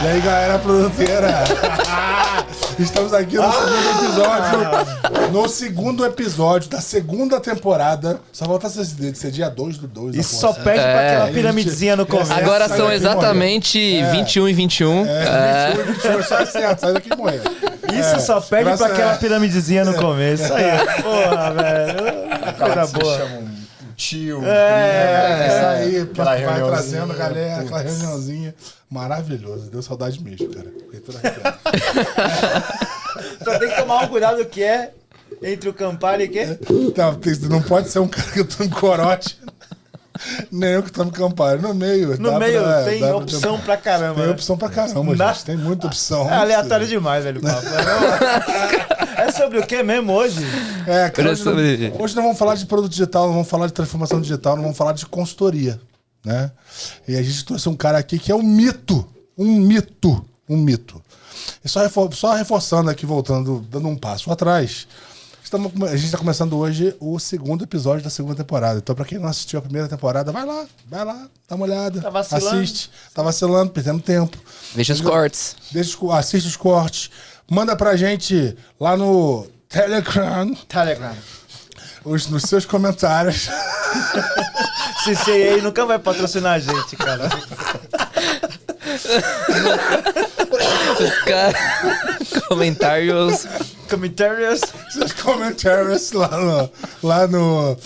E aí, galera produteira? Estamos aqui no segundo episódio. No segundo episódio da segunda temporada. Só falta ser dia 2/2. Isso só pede pra aquela piramidezinha no começo. Agora são exatamente 21 e 21. 21 e 21, só certo. Sai daqui e morrer. Isso só pede pra aquela piramidezinha no começo. Isso aí. Porra, velho. Coisa boa. Tio. Isso aí, vai reuniãozinha, trazendo a galera, aquela reuniãozinha. Maravilhoso. Deu saudade mesmo, cara. Fiquei toda arrepiada. Só tem que tomar um cuidado que é entre o Campari e o quê? Não pode ser um cara que toma corote. Nem eu que tomo Campari. No meio. No meio tem opção pra caramba. Tem opção pra caramba, gente. Tem muita opção. É aleatório demais, velho. Papo. É sobre o que mesmo hoje? Cara, hoje nós vamos falar de produto digital, não vamos falar de transformação digital, não vamos falar de consultoria, né? E a gente trouxe um cara aqui que é um mito. Um mito. E só reforçando aqui, voltando, dando um passo atrás. A gente está começando hoje o segundo episódio da segunda temporada. Então, para quem não assistiu a primeira temporada, vai lá, dá uma olhada. Tá vacilando. Assiste. Tá vacilando, perdendo tempo. Veja os cortes. Assiste os cortes. Manda pra gente lá no Telegram. Nos seus comentários. CCA nunca vai patrocinar a gente, cara. Os caras. Comentários. Seus comentários lá no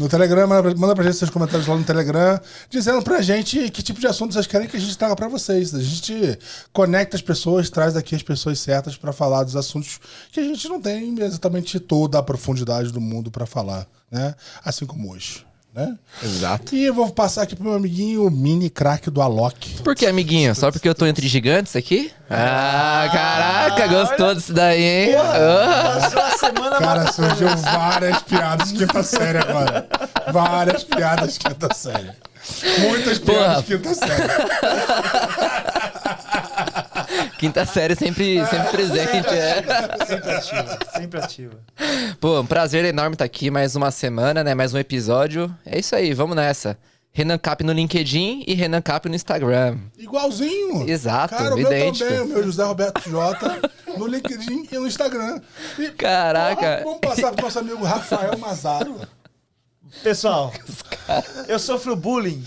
Telegram. Manda pra gente seus comentários lá no Telegram, dizendo pra gente que tipo de assunto vocês querem que a gente traga pra vocês. A gente conecta as pessoas, traz aqui as pessoas certas pra falar dos assuntos que a gente não tem exatamente toda a profundidade do mundo pra falar, né? Assim como hoje. Né? Exato. E eu vou passar aqui pro meu amiguinho, o mini craque do Alok. Por que, amiguinho? Só porque eu tô entre gigantes aqui? Caraca, gostou disso daí, hein? Passou a semana. Cara, surgiu várias piadas de quinta série agora. Várias piadas de quinta série. Muitas piadas de quinta série. Quinta série sempre presente. Sempre ativa. Pô, um prazer enorme estar aqui mais uma semana, né? Mais um episódio. É isso aí, vamos nessa. Renan Cap no LinkedIn e Renan Cap no Instagram. Igualzinho. Exato, cara, idêntico. O meu também, o meu José Roberto J no LinkedIn e no Instagram. E, caraca. Vamos passar pro nosso amigo Rafael Mazaro. Pessoal, eu sofro bullying.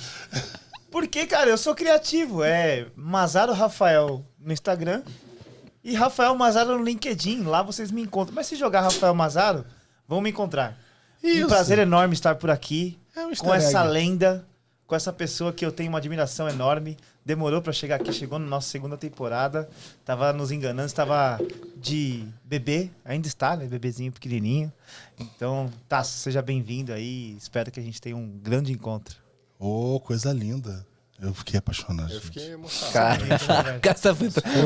Porque, cara, eu sou criativo. É Mazaro Rafael no Instagram e Rafael Mazaro no LinkedIn. Lá vocês me encontram. Mas se jogar Rafael Mazaro, vão me encontrar. Isso. Um prazer enorme estar por aqui com essa egg. lenda, com essa pessoa que eu tenho uma admiração enorme. Demorou pra chegar aqui, chegou na nossa segunda temporada. Tava nos enganando, estava de bebê, ainda está, né? Bebezinho pequenininho. Então, Tasso, seja bem-vindo aí. Espero que a gente tenha um grande encontro. Ô, coisa linda. Eu fiquei apaixonado. Eu fiquei emocionado. Caraca,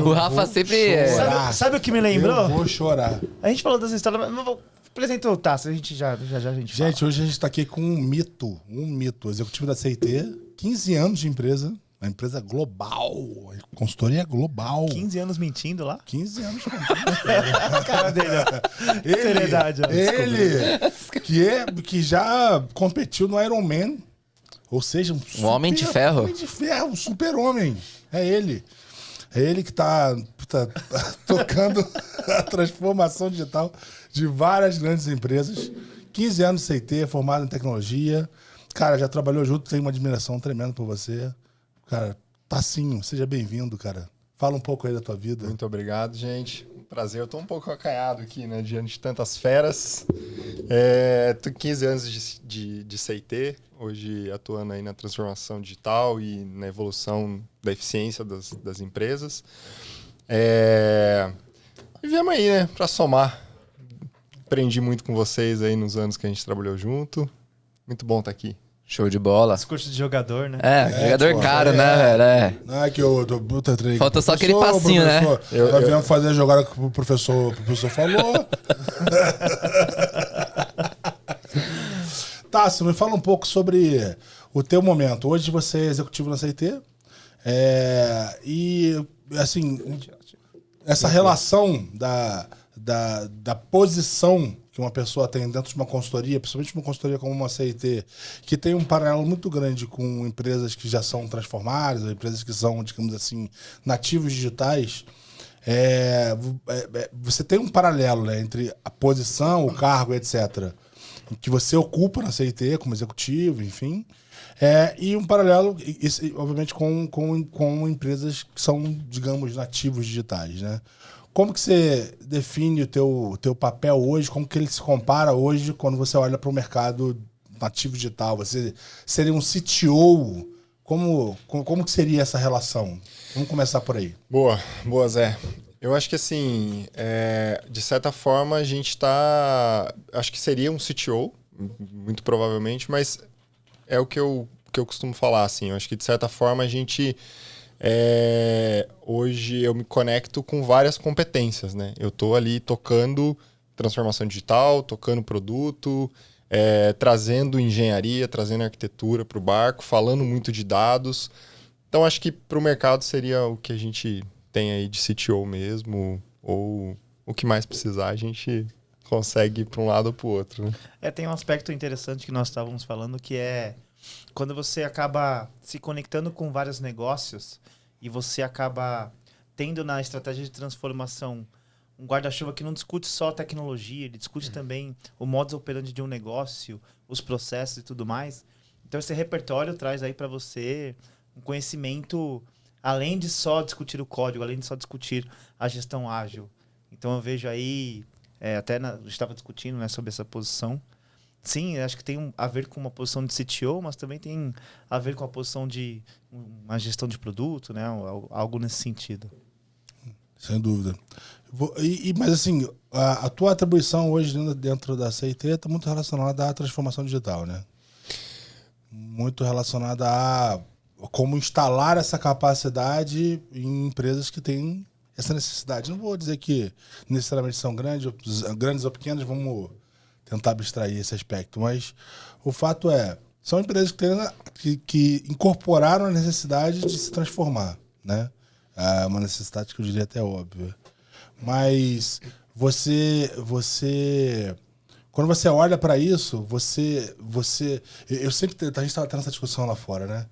o Rafa sempre... Sabe o que me lembrou? Eu vou chorar. A gente falou das histórias, mas não vou apresentar o Tasso, a gente já a gente fala. Gente, hoje a gente tá aqui com um mito. Executivo da CIT, 15 anos de empresa. Uma empresa global. Consultoria global. 15 anos mentindo lá? 15 anos. A cara dele, ó. Seriedade, ó. Ele, que já competiu no Ironman. Ou seja, um homem de ferro. Homem de ferro, um super-homem. É ele. É ele que tá tocando a transformação digital de várias grandes empresas. 15 anos de CT, formado em tecnologia. Cara, já trabalhou junto, tenho uma admiração tremenda por você. Cara, Tassinho, seja bem-vindo, cara. Fala um pouco aí da tua vida. Muito obrigado, gente. Prazer, eu tô um pouco acanhado aqui, né, diante de tantas feras. Tô 15 anos de CT, hoje atuando aí na transformação digital e na evolução da eficiência das empresas. E viemos aí, né, para somar. Aprendi muito com vocês aí nos anos que a gente trabalhou junto. Muito bom estar aqui. Show de bola. Discurso de jogador, né? Jogador tipo, caro, né, velho? Não é que eu treinei. Falta só aquele passinho, né? Nós viemos fazer a jogada que o professor falou. Tássio, me fala um pouco sobre o teu momento. Hoje você é executivo na CIT. E, assim, essa relação da posição que uma pessoa tem dentro de uma consultoria, principalmente uma consultoria como uma CIT, que tem um paralelo muito grande com empresas que já são transformadas, ou empresas que são, digamos assim, nativos digitais, você tem um paralelo, né, entre a posição, o cargo, etc., que você ocupa na CIT como executivo, enfim, e um paralelo, obviamente, com empresas que são, digamos, nativos digitais, né? Como que você define o teu papel hoje? Como que ele se compara hoje quando você olha para o mercado nativo digital? Você seria um CTO? Como que seria essa relação? Vamos começar por aí. Boa, Zé. Eu acho que assim, de certa forma a gente acho que seria um CTO, muito provavelmente, mas é o que eu costumo falar, assim. Eu acho que de certa forma a gente... hoje eu me conecto com várias competências, né? Eu tô ali tocando transformação digital, tocando produto, trazendo engenharia, trazendo arquitetura para o barco, falando muito de dados. Então acho que para o mercado seria o que a gente tem aí de CTO mesmo, ou o que mais precisar a gente consegue ir para um lado ou para o outro, né? Tem um aspecto interessante que nós estávamos falando, que é quando você acaba se conectando com vários negócios e você acaba tendo na estratégia de transformação um guarda-chuva que não discute só tecnologia, ele discute também o modus operandi de um negócio, os processos e tudo mais. Então esse repertório traz aí para você um conhecimento além de só discutir o código, além de só discutir a gestão ágil. Então eu vejo aí, a gente estava discutindo, né, sobre essa posição. Sim, acho que tem a ver com uma posição de CTO, mas também tem a ver com a posição de uma gestão de produto, né? Algo nesse sentido. Sem dúvida. Mas assim, a tua atribuição hoje dentro da CIT está muito relacionada à transformação digital, né? Muito relacionada a como instalar essa capacidade em empresas que têm essa necessidade. Não vou dizer que necessariamente são grandes ou pequenas, vamos tentar abstrair esse aspecto, mas o fato são empresas que incorporaram a necessidade de se transformar, né? Uma necessidade que eu diria até óbvia. Mas quando você olha para isso, eu sempre, a gente estava tendo essa discussão lá fora, né?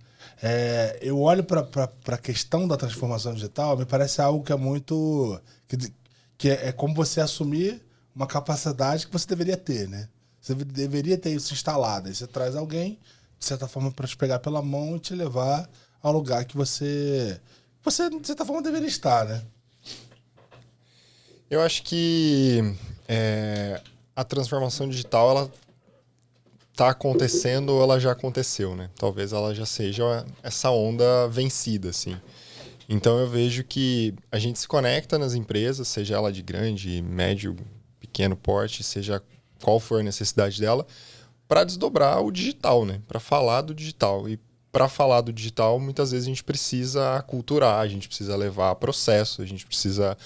Eu olho para a questão da transformação digital, me parece algo que é muito... que é como você assumir uma capacidade que você deveria ter, né? Você deveria ter isso instalado. Aí você traz alguém, de certa forma, para te pegar pela mão e te levar ao lugar que você, de certa forma, deveria estar, né? Eu acho que a transformação digital, ela está acontecendo ou ela já aconteceu, né? Talvez ela já seja essa onda vencida, assim. Então eu vejo que a gente se conecta nas empresas, seja ela de grande, médio, pequeno porte, seja qual for a necessidade dela, para desdobrar o digital, né? Para falar do digital. E para falar do digital, muitas vezes a gente precisa aculturar, a gente precisa levar processo, a gente precisa,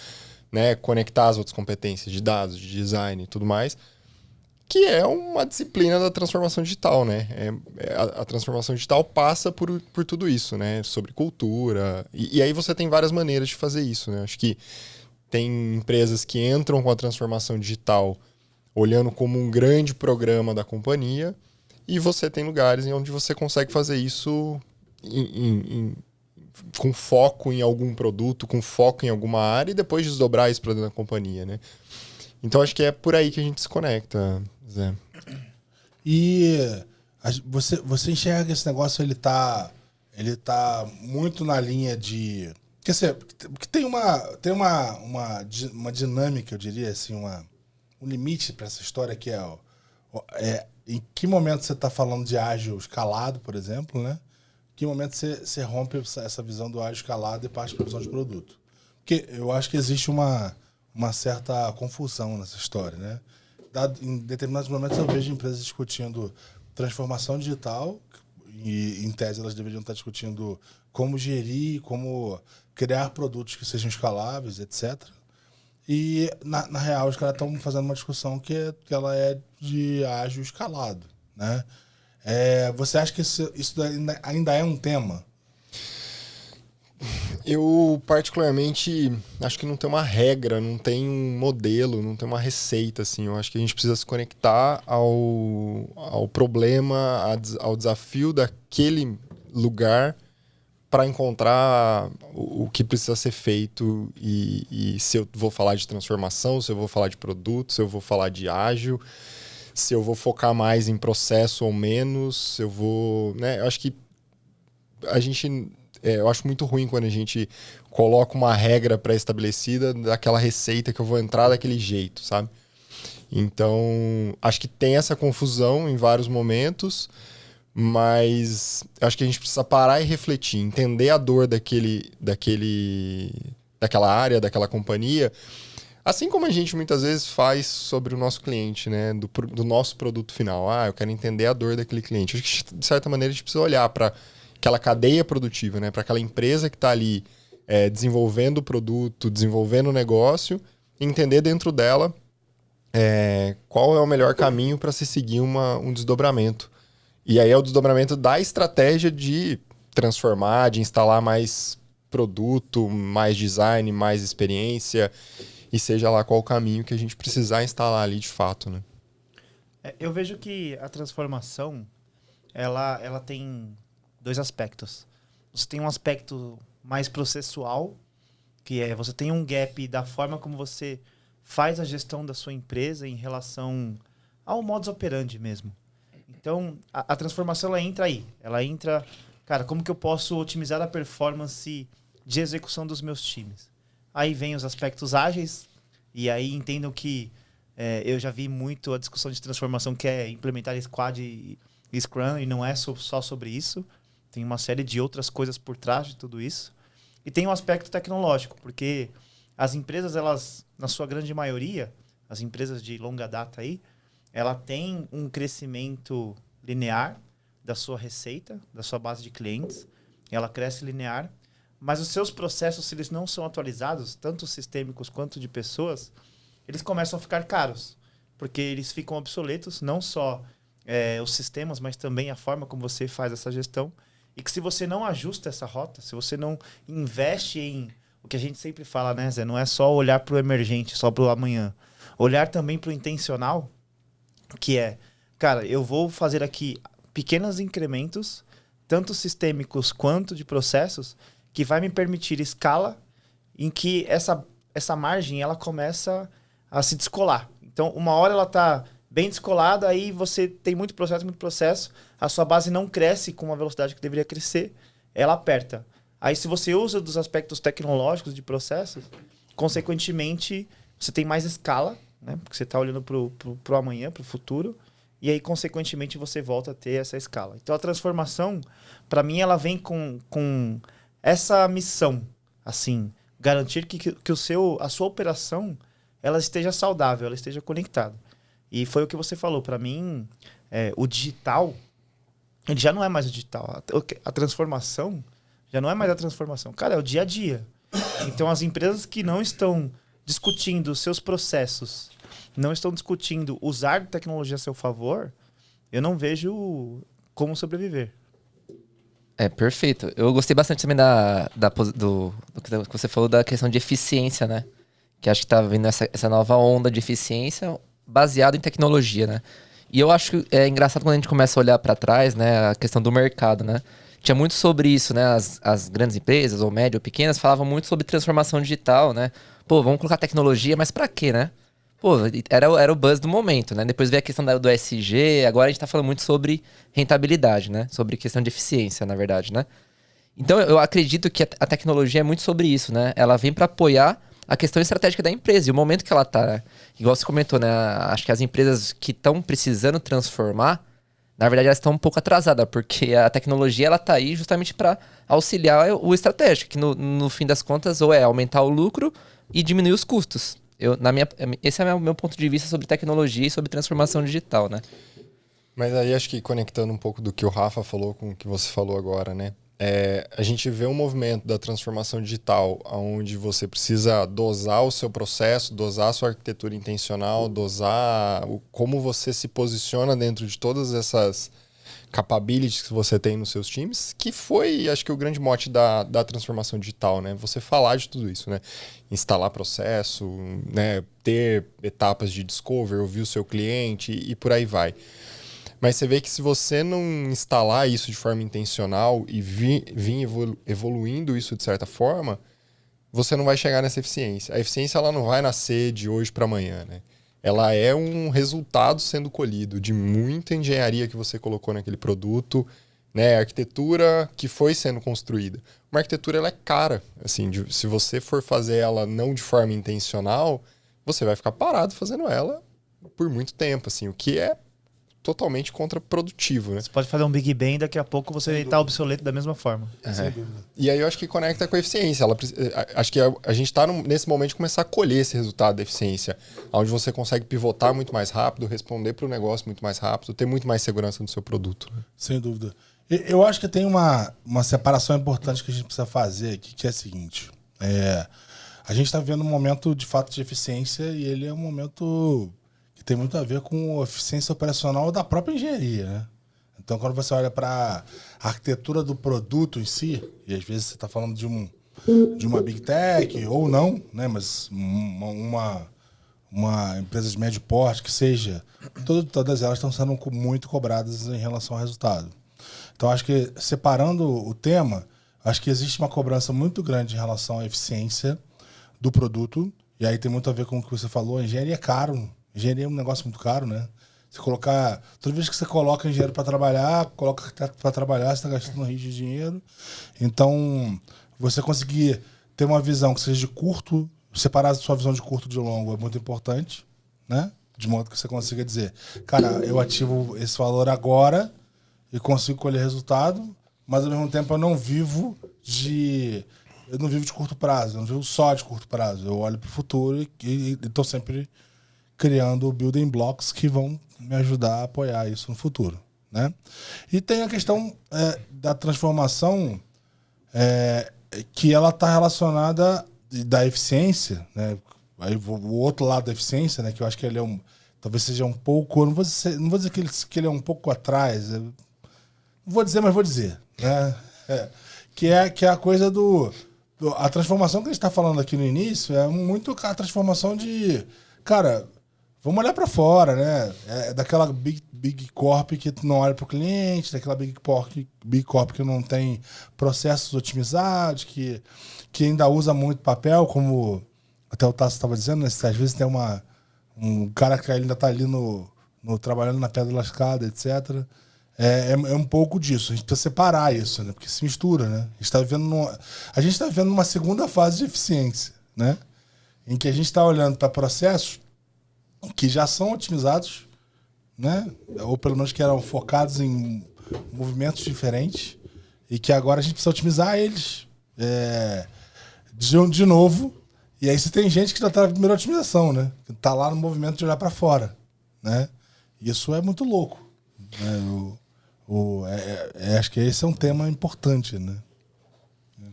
né, conectar as outras competências de dados, de design e tudo mais, que é uma disciplina da transformação digital, né? A transformação digital passa por tudo isso, né? Sobre cultura. E aí você tem várias maneiras de fazer isso, né? Acho que tem empresas que entram com a transformação digital olhando como um grande programa da companhia, e você tem lugares onde você consegue fazer isso com foco em algum produto, com foco em alguma área, e depois desdobrar isso para dentro da companhia, né? Então acho que é por aí que a gente se conecta, Zé. E você enxerga que esse negócio ele tá muito na linha de... Quer dizer, porque tem uma dinâmica, eu diria assim, um limite para essa história, que em que momento você está falando de ágil escalado, por exemplo, né? Em que momento você rompe essa visão do ágil escalado e parte para a visão de produto? Porque eu acho que existe uma certa confusão nessa história, né? Em determinados momentos eu vejo empresas discutindo transformação digital e, em tese, elas deveriam estar discutindo como gerir, como criar produtos que sejam escaláveis, etc. E, na real, os caras estão fazendo uma discussão que ela é de ágil escalado, né? Você acha que isso ainda é um tema? Eu, particularmente, acho que não tem uma regra, não tem um modelo, não tem uma receita, assim. Eu acho que a gente precisa se conectar ao problema, ao desafio daquele lugar para encontrar o que precisa ser feito e se eu vou falar de transformação, se eu vou falar de produto, se eu vou falar de ágil, se eu vou focar mais em processo ou menos, se eu vou... né? Eu acho que a gente... eu acho muito ruim quando a gente coloca uma regra pré-estabelecida daquela receita que eu vou entrar daquele jeito, sabe? Então, acho que tem essa confusão em vários momentos, mas acho que a gente precisa parar e refletir, entender a dor daquela área, daquela companhia, assim como a gente muitas vezes faz sobre o nosso cliente, né? Do nosso produto final. Eu quero entender a dor daquele cliente. Acho que, de certa maneira, a gente precisa olhar para aquela cadeia produtiva, né? Para aquela empresa que está ali desenvolvendo o produto, desenvolvendo o negócio, e entender dentro dela qual é o melhor caminho para se seguir um desdobramento. E aí é o desdobramento da estratégia de transformar, de instalar mais produto, mais design, mais experiência, e seja lá qual o caminho que a gente precisar instalar ali de fato, né? Eu vejo que a transformação, ela tem 2 aspectos. Você tem um aspecto mais processual, que é você tem um gap da forma como você faz a gestão da sua empresa em relação ao modus operandi mesmo. Então, a transformação ela entra aí. Ela entra, cara, como que eu posso otimizar a performance de execução dos meus times? Aí vem os aspectos ágeis, e aí entendam que eu já vi muito a discussão de transformação que é implementar Squad e Scrum, e não é só sobre isso. Tem uma série de outras coisas por trás de tudo isso. E tem um aspecto tecnológico, porque as empresas, elas, na sua grande maioria, as empresas de longa data aí, ela tem um crescimento linear da sua receita, da sua base de clientes. Ela cresce linear, mas os seus processos, se eles não são atualizados, tanto sistêmicos quanto de pessoas, eles começam a ficar caros, porque eles ficam obsoletos, não só os sistemas, mas também a forma como você faz essa gestão. E que se você não ajusta essa rota, se você não investe em... O que a gente sempre fala, né, Zé? Não é só olhar para o emergente, só para o amanhã. Olhar também para o intencional, que é, cara, eu vou fazer aqui pequenos incrementos, tanto sistêmicos quanto de processos, que vai me permitir escala em que essa margem ela começa a se descolar. Então, uma hora ela está bem descolada, aí você tem muito processo, a sua base não cresce com a velocidade que deveria crescer, ela aperta. Aí, se você usa dos aspectos tecnológicos de processos, consequentemente, você tem mais escala, né? Porque você está olhando para o amanhã, para o futuro, e aí, consequentemente, você volta a ter essa escala. Então, a transformação, para mim, ela vem com essa missão, assim, garantir que a sua operação ela esteja saudável, ela esteja conectada. E foi o que você falou. Para mim, o digital, ele já não é mais o digital. A transformação já não é mais a transformação. Cara, é o dia a dia. Então, as empresas que não estão discutindo os seus processos, não estão discutindo usar tecnologia a seu favor, eu não vejo como sobreviver. Perfeito. Eu gostei bastante também do que você falou da questão de eficiência, né? Que acho que tá vindo essa nova onda de eficiência baseada em tecnologia, né? E eu acho que é engraçado quando a gente começa a olhar para trás, né? A questão do mercado, né? Tinha muito sobre isso, né? As grandes empresas, ou médias ou pequenas, falavam muito sobre transformação digital, né? Pô, vamos colocar tecnologia, mas para quê, né? Pô, era o buzz do momento, né? Depois veio a questão do ESG, agora a gente tá falando muito sobre rentabilidade, né? Sobre questão de eficiência, na verdade, né? Então, eu acredito que a tecnologia é muito sobre isso, né? Ela vem para apoiar a questão estratégica da empresa e o momento que ela tá, né? Igual você comentou, né? Acho que as empresas que estão precisando transformar, na verdade, elas estão um pouco atrasadas, porque a tecnologia, ela tá aí justamente para auxiliar o estratégico, que no fim das contas, ou é aumentar o lucro e diminuir os custos. Esse é o meu ponto de vista sobre tecnologia e sobre transformação digital, né? Mas aí acho que conectando um pouco do que o Rafa falou com o que você falou agora, né? A gente vê um movimento da transformação digital onde você precisa dosar o seu processo, dosar a sua arquitetura intencional, dosar como você se posiciona dentro de todas essas capabilities que você tem nos seus times, que foi, acho que, o grande mote da transformação digital, né? Você falar de tudo isso, né? Instalar processo, né? Ter etapas de discover, ouvir o seu cliente e por aí vai. Mas você vê que se você não instalar isso de forma intencional e vir evoluindo isso de certa forma, você não vai chegar nessa eficiência. A eficiência ela não vai nascer de hoje para amanhã, né? Ela é um resultado sendo colhido de muita engenharia que você colocou naquele produto, né? A arquitetura que foi sendo construída. Uma arquitetura ela é cara. Assim, se você for fazer ela não de forma intencional, você vai ficar parado fazendo ela por muito tempo, assim, o que é totalmente contraprodutivo, né? Você pode fazer um Big Bang e daqui a pouco você está obsoleto da mesma forma. Sem dúvida. E aí eu acho que conecta com a eficiência. Acho que a gente está nesse momento de começar a colher esse resultado da eficiência, onde você consegue pivotar muito mais rápido, responder para o negócio muito mais rápido, ter muito mais segurança no seu produto. Sem dúvida. Eu acho que tem uma separação importante que a gente precisa fazer aqui, que é a seguinte. A gente está vivendo um momento, de fato, de eficiência e ele é um momento que tem muito a ver com a eficiência operacional da própria engenharia, né? Então, quando você olha para a arquitetura do produto em si, e às vezes você está falando de uma Big Tech ou não, né? Mas uma empresa de médio porte que seja, todas elas estão sendo muito cobradas em relação ao resultado. Então, acho que separando o tema, acho que existe uma cobrança muito grande em relação à eficiência do produto, e aí tem muito a ver com o que você falou, a engenharia é caro. Engenharia é um negócio muito caro, né? Você colocar... Toda vez que você coloca engenheiro para trabalhar, coloca arquiteto para trabalhar, você está gastando um rio de dinheiro. Então, você conseguir ter uma visão que seja de curto, separar a sua visão de curto e de longo é muito importante, né? De modo que você consiga dizer, cara, eu ativo esse valor agora e consigo colher resultado, mas ao mesmo tempo eu não vivo de curto prazo, eu não vivo só de curto prazo. Eu olho para o futuro e estou sempre criando building blocks que vão me ajudar a apoiar isso no futuro, né? E tem a questão da transformação que ela está relacionada da eficiência, né? Aí, o outro lado da eficiência, né? Que eu acho que ele talvez seja um pouco... Não vou dizer que ele é um pouco atrás. Não vou dizer, mas vou dizer. Né? Que é a coisa a transformação que a gente está falando aqui no início é muito a transformação de... Cara... Vamos olhar para fora, né? Daquela big corp que não olha para o cliente, daquela big corp que não tem processos otimizados, que ainda usa muito papel, como até o Tasso estava dizendo, né? Às vezes tem um cara que ainda está ali trabalhando na pedra lascada, etc. É um pouco disso. A gente precisa separar isso, né? Porque se mistura, né? A gente está vivendo uma segunda fase de eficiência, né? Em que a gente está olhando para processos que já são otimizados, né? Ou pelo menos que eram focados em movimentos diferentes e que agora a gente precisa otimizar eles de novo. E aí você tem gente que já está na primeira otimização, né? Que está lá no movimento de olhar para fora, né? Isso é muito louco, né? Acho que esse é um tema importante, né?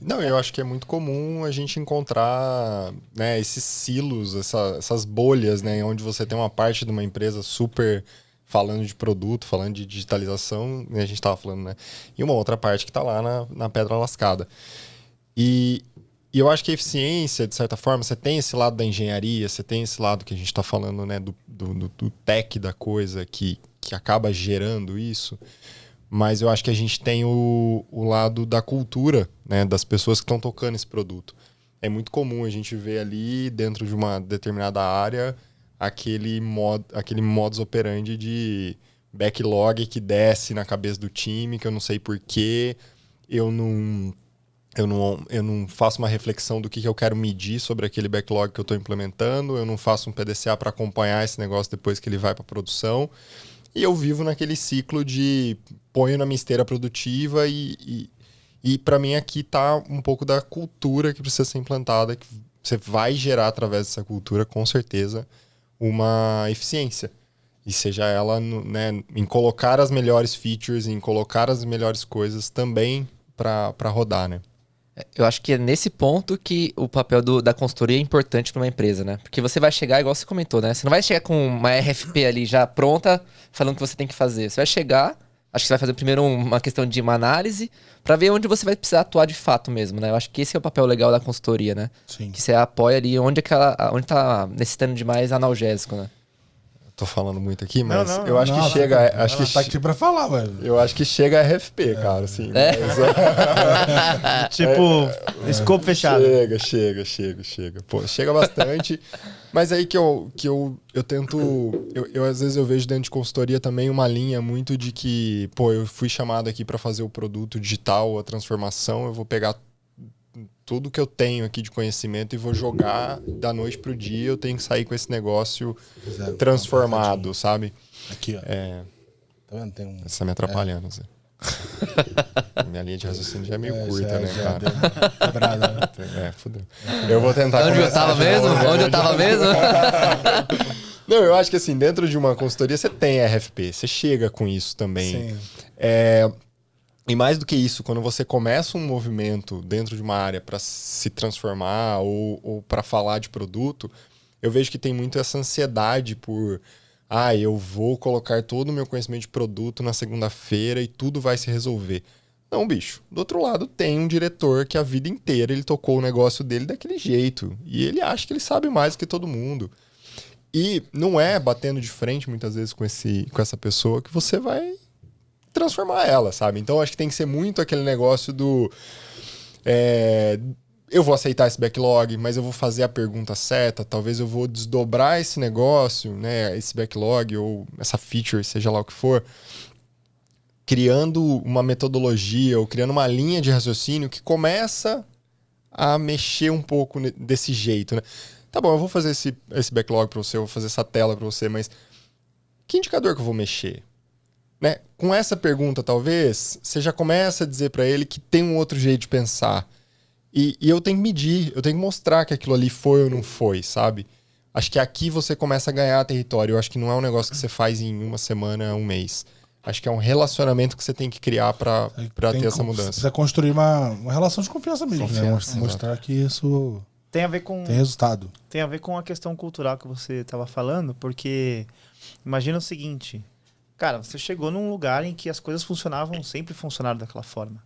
Não, eu acho que é muito comum a gente encontrar, né, esses silos, essas bolhas, né, onde você tem uma parte de uma empresa super falando de produto, falando de digitalização, né, a gente estava falando, né, e uma outra parte que está lá na pedra lascada. E eu acho que a eficiência, de certa forma, você tem esse lado da engenharia, você tem esse lado que a gente está falando, né, do tech da coisa que acaba gerando isso. Mas eu acho que a gente tem o lado da cultura, né, das pessoas que estão tocando esse produto. É muito comum a gente ver ali, dentro de uma determinada área, aquele modus operandi de backlog que desce na cabeça do time, que eu não sei porquê, eu não faço uma reflexão do que eu quero medir sobre aquele backlog que eu estou implementando, eu não faço um PDCA para acompanhar esse negócio depois que ele vai para a produção. E eu vivo naquele ciclo de ponho na minha esteira produtiva e para mim aqui tá um pouco da cultura que precisa ser implantada, que você vai gerar através dessa cultura, com certeza, uma eficiência. E seja ela, né, em colocar as melhores features, em colocar as melhores coisas também para rodar, né? Eu acho que é nesse ponto que o papel da consultoria é importante para uma empresa, né? Porque você vai chegar, igual você comentou, né? Você não vai chegar com uma RFP ali já pronta, falando o que você tem que fazer. Você vai chegar, Acho que você vai fazer primeiro uma questão de uma análise para ver onde você vai precisar atuar de fato mesmo, né? Eu acho que esse é o papel legal da consultoria, né? Sim. Que você apoia ali onde tá necessitando de mais analgésico, né? Tô falando muito aqui, mas Não, eu acho que chega. Acho que tá aqui pra falar, velho. eu acho que chega a RFP, cara, assim. Tipo, escopo fechado. Chega. Pô, chega bastante. Mas aí que eu tento. Às vezes eu vejo dentro de consultoria também uma linha muito de que, pô, eu fui chamado aqui para fazer o produto digital, a transformação, eu vou pegar tudo que eu tenho aqui de conhecimento e vou jogar da noite pro dia, eu tenho que sair com esse negócio transformado, sabe? Aqui, ó. Tá vendo? Tem um... Você tá me atrapalhando, Zé. Minha linha de raciocínio já é meio curta, né, já cara? quebrada, né? Fudeu. Eu vou tentar Onde eu tava mesmo? Onde eu tava mesmo? Não, eu acho que assim, dentro de uma consultoria você tem RFP, você chega com isso também. Sim. E mais do que isso, quando você começa um movimento dentro de uma área para se transformar ou para falar de produto, eu vejo que tem muito essa ansiedade por eu vou colocar todo o meu conhecimento de produto na segunda-feira e tudo vai se resolver. Não, bicho. Do outro lado, tem um diretor que a vida inteira ele tocou o negócio dele daquele jeito. E ele acha que ele sabe mais que todo mundo. E não é batendo de frente, muitas vezes, com essa pessoa que você vai transformar ela, sabe? Então, acho que tem que ser muito aquele negócio do... eu vou aceitar esse backlog, mas eu vou fazer a pergunta certa. Talvez eu vou desdobrar esse negócio, né? Esse backlog ou essa feature, seja lá o que for, criando uma metodologia ou criando uma linha de raciocínio que começa a mexer um pouco desse jeito, né? Tá bom, eu vou fazer esse backlog para você, eu vou fazer essa tela para você, mas que indicador que eu vou mexer? Né? Com essa pergunta, talvez, você já começa a dizer para ele que tem um outro jeito de pensar. E eu tenho que medir, eu tenho que mostrar que aquilo ali foi ou não foi, sabe? Acho que aqui você começa a ganhar território. Eu acho que não é um negócio que você faz em uma semana, um mês. Acho que é um relacionamento que você tem que criar para ter essa mudança. Você construir uma relação de confiança mesmo, né? Mostrar que isso Tem a ver com... tem resultado. Tem a ver com a questão cultural que você estava falando, porque imagina o seguinte, cara, você chegou num lugar em que as coisas sempre funcionaram daquela forma.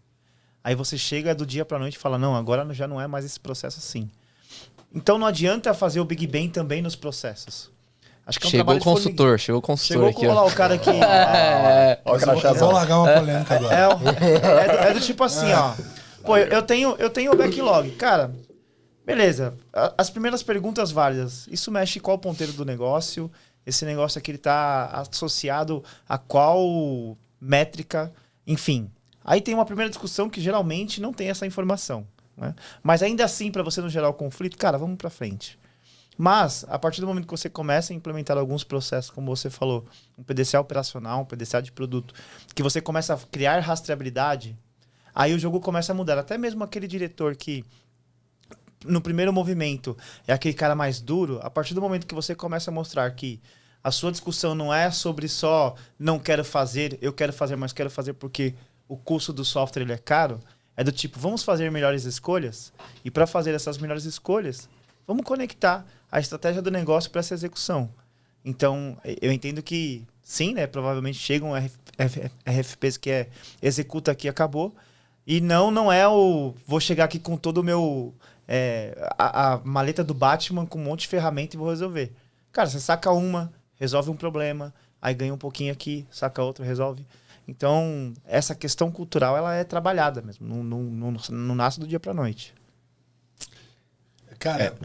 Aí você chega do dia pra noite e fala, não, agora já não é mais esse processo assim. Então não adianta fazer o Big Bang também nos processos. Acho que é um Chegou o consultor aqui. Chegou lá o cara que... Vou largar uma polêmica agora. É do tipo assim, ó. Pô, eu tenho o backlog. Cara, beleza. As primeiras perguntas válidas. Isso mexe qual ponteiro do negócio? Esse negócio aqui ele tá associado a qual métrica? Enfim. Aí tem uma primeira discussão que geralmente não tem essa informação, né? Mas ainda assim, para você não gerar o conflito, cara, vamos para frente. Mas, a partir do momento que você começa a implementar alguns processos, como você falou, um PDCA operacional, um PDCA de produto, que você começa a criar rastreabilidade, aí o jogo começa a mudar. Até mesmo aquele diretor que, no primeiro movimento, é aquele cara mais duro, a partir do momento que você começa a mostrar que a sua discussão não é sobre só não quero fazer, eu quero fazer, mas quero fazer porque o custo do software ele é caro, é do tipo, vamos fazer melhores escolhas, e para fazer essas melhores escolhas, vamos conectar a estratégia do negócio para essa execução. Então, eu entendo que, sim, né? Provavelmente chegam RFPs que executa aqui e acabou. E não é o... Vou chegar aqui com todo o meu... a maleta do Batman com um monte de ferramenta e vou resolver. Cara, você saca uma, resolve um problema, aí ganha um pouquinho aqui, saca outra, resolve. Então, essa questão cultural, ela é trabalhada mesmo. Não nasce do dia para noite. Cara...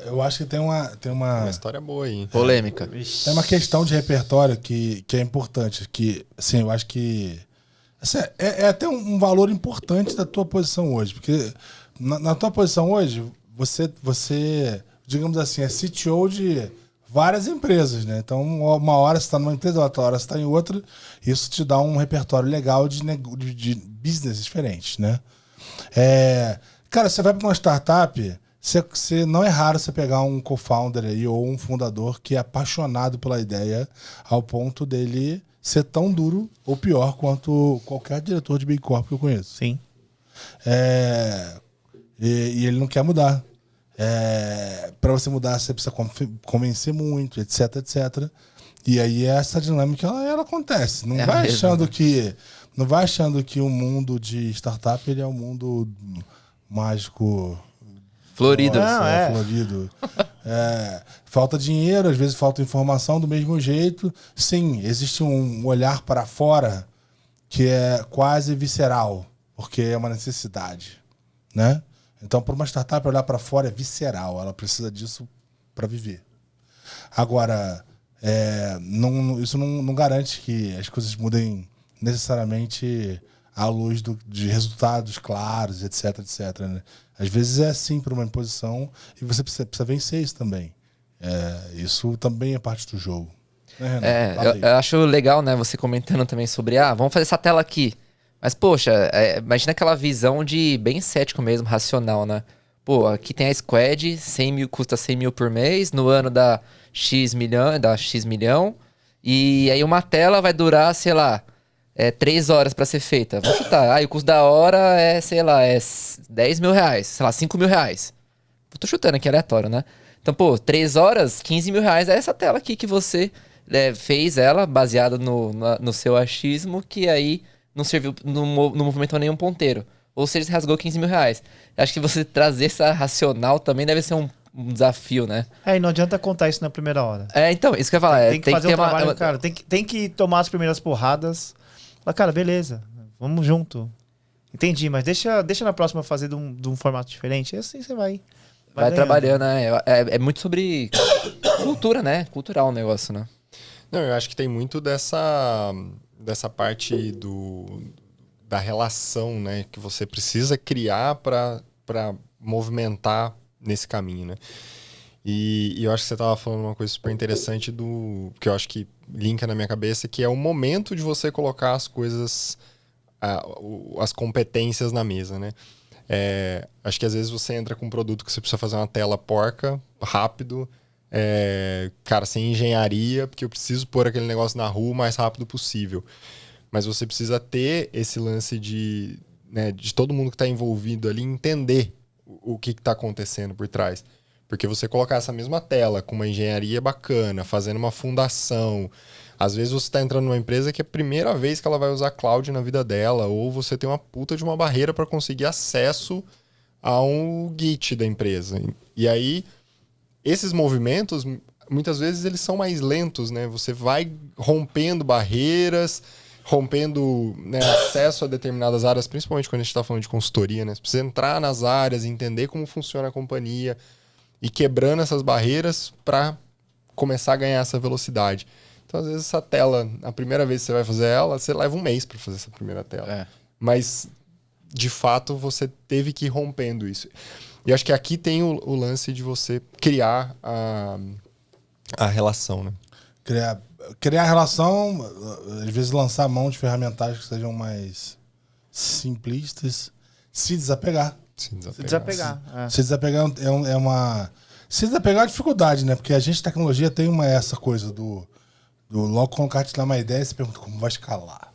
eu acho que tem uma história boa aí. Polêmica. Tem uma questão de repertório que é importante. Que, assim, eu acho que... Assim, é até um valor importante da tua posição hoje. Porque na tua posição hoje, você, digamos assim, é CTO de várias empresas, né? Então, uma hora você está numa empresa, outra hora você está em outra. Isso te dá um repertório legal de business diferentes, né? Cara, você vai para uma startup... não é raro você pegar um co-founder aí ou um fundador que é apaixonado pela ideia ao ponto dele ser tão duro ou pior quanto qualquer diretor de Big Corp que eu conheço. Sim. E ele não quer mudar. Para você mudar, você precisa convencer muito, etc, etc. E aí essa dinâmica, ela acontece. Não É vai mesmo, achando né? que... Não vai achando que o mundo de startup ele é um mundo mágico... Florido. Não, é. Florido. Falta dinheiro, às vezes falta informação do mesmo jeito. Sim, existe um olhar para fora que é quase visceral, porque é uma necessidade, né? Então, para uma startup olhar para fora é visceral, ela precisa disso para viver. Agora, isso não garante que as coisas mudem necessariamente à luz de resultados claros, etc, etc, né? Às vezes é assim para uma imposição e você precisa vencer isso também. Isso também é parte do jogo. Né, Renan? Fala aí. Eu acho legal, né, você comentando também sobre, vamos fazer essa tela aqui. Mas, poxa, imagina aquela visão de bem cético mesmo, racional, né? Pô, aqui tem a Squad, 100 mil, custa 100 mil por mês, no ano dá X milhão, e aí uma tela vai durar, sei lá, 3 horas pra ser feita. Vamos chutar. E o custo da hora é, sei lá, 10 mil reais, sei lá, 5 mil reais. Eu tô chutando aqui aleatório, né? Então, pô, 3 horas, 15 mil reais é essa tela aqui que você fez ela, baseada no seu achismo, que aí não serviu, não movimentou nenhum ponteiro. Ou seja, você rasgou 15 mil reais. Acho que você trazer essa racional também deve ser um desafio, né? E não adianta contar isso na primeira hora. Então, isso que eu ia falar. Tem que fazer ter um trabalho, cara. Tem que tomar as primeiras porradas. Mas, cara, beleza. Vamos junto. Entendi, mas deixa na próxima fazer de um formato diferente. E assim você vai ganhando. Trabalhando, né? É muito sobre cultura, né? Cultural o negócio, né? Não, eu acho que tem muito dessa parte da relação, né, que você precisa criar para movimentar nesse caminho, né? E eu acho que você estava falando uma coisa super interessante que eu acho que linka na minha cabeça, que é o momento de você colocar as coisas, as competências na mesa, né? Acho que às vezes você entra com um produto que você precisa fazer uma tela porca, rápido, cara, sem engenharia, porque eu preciso pôr aquele negócio na rua o mais rápido possível. Mas você precisa ter esse lance de todo mundo que está envolvido ali entender o que está acontecendo por trás. Porque você colocar essa mesma tela com uma engenharia bacana, fazendo uma fundação, às vezes você está entrando numa empresa que é a primeira vez que ela vai usar cloud na vida dela, ou você tem uma puta de uma barreira para conseguir acesso a um Git da empresa. E aí, esses movimentos, muitas vezes eles são mais lentos, né? Você vai rompendo barreiras, rompendo, né, acesso a determinadas áreas, principalmente quando a gente está falando de consultoria, né? Você precisa entrar nas áreas, entender como funciona a companhia e quebrando essas barreiras para começar a ganhar essa velocidade. Então, às vezes, essa tela, a primeira vez que você vai fazer ela, você leva um mês para fazer essa primeira tela. Mas, de fato, você teve que ir rompendo isso. E acho que aqui tem o lance de você criar a relação, né? Criar relação, às vezes lançar mão de ferramentais que sejam mais simplistas, se desapegar. Se desapegar. Se desapegar é uma... Se desapegar é uma dificuldade, né? Porque a gente, tecnologia, tem essa coisa do logo quando o cara te dá uma ideia, você pergunta como vai escalar,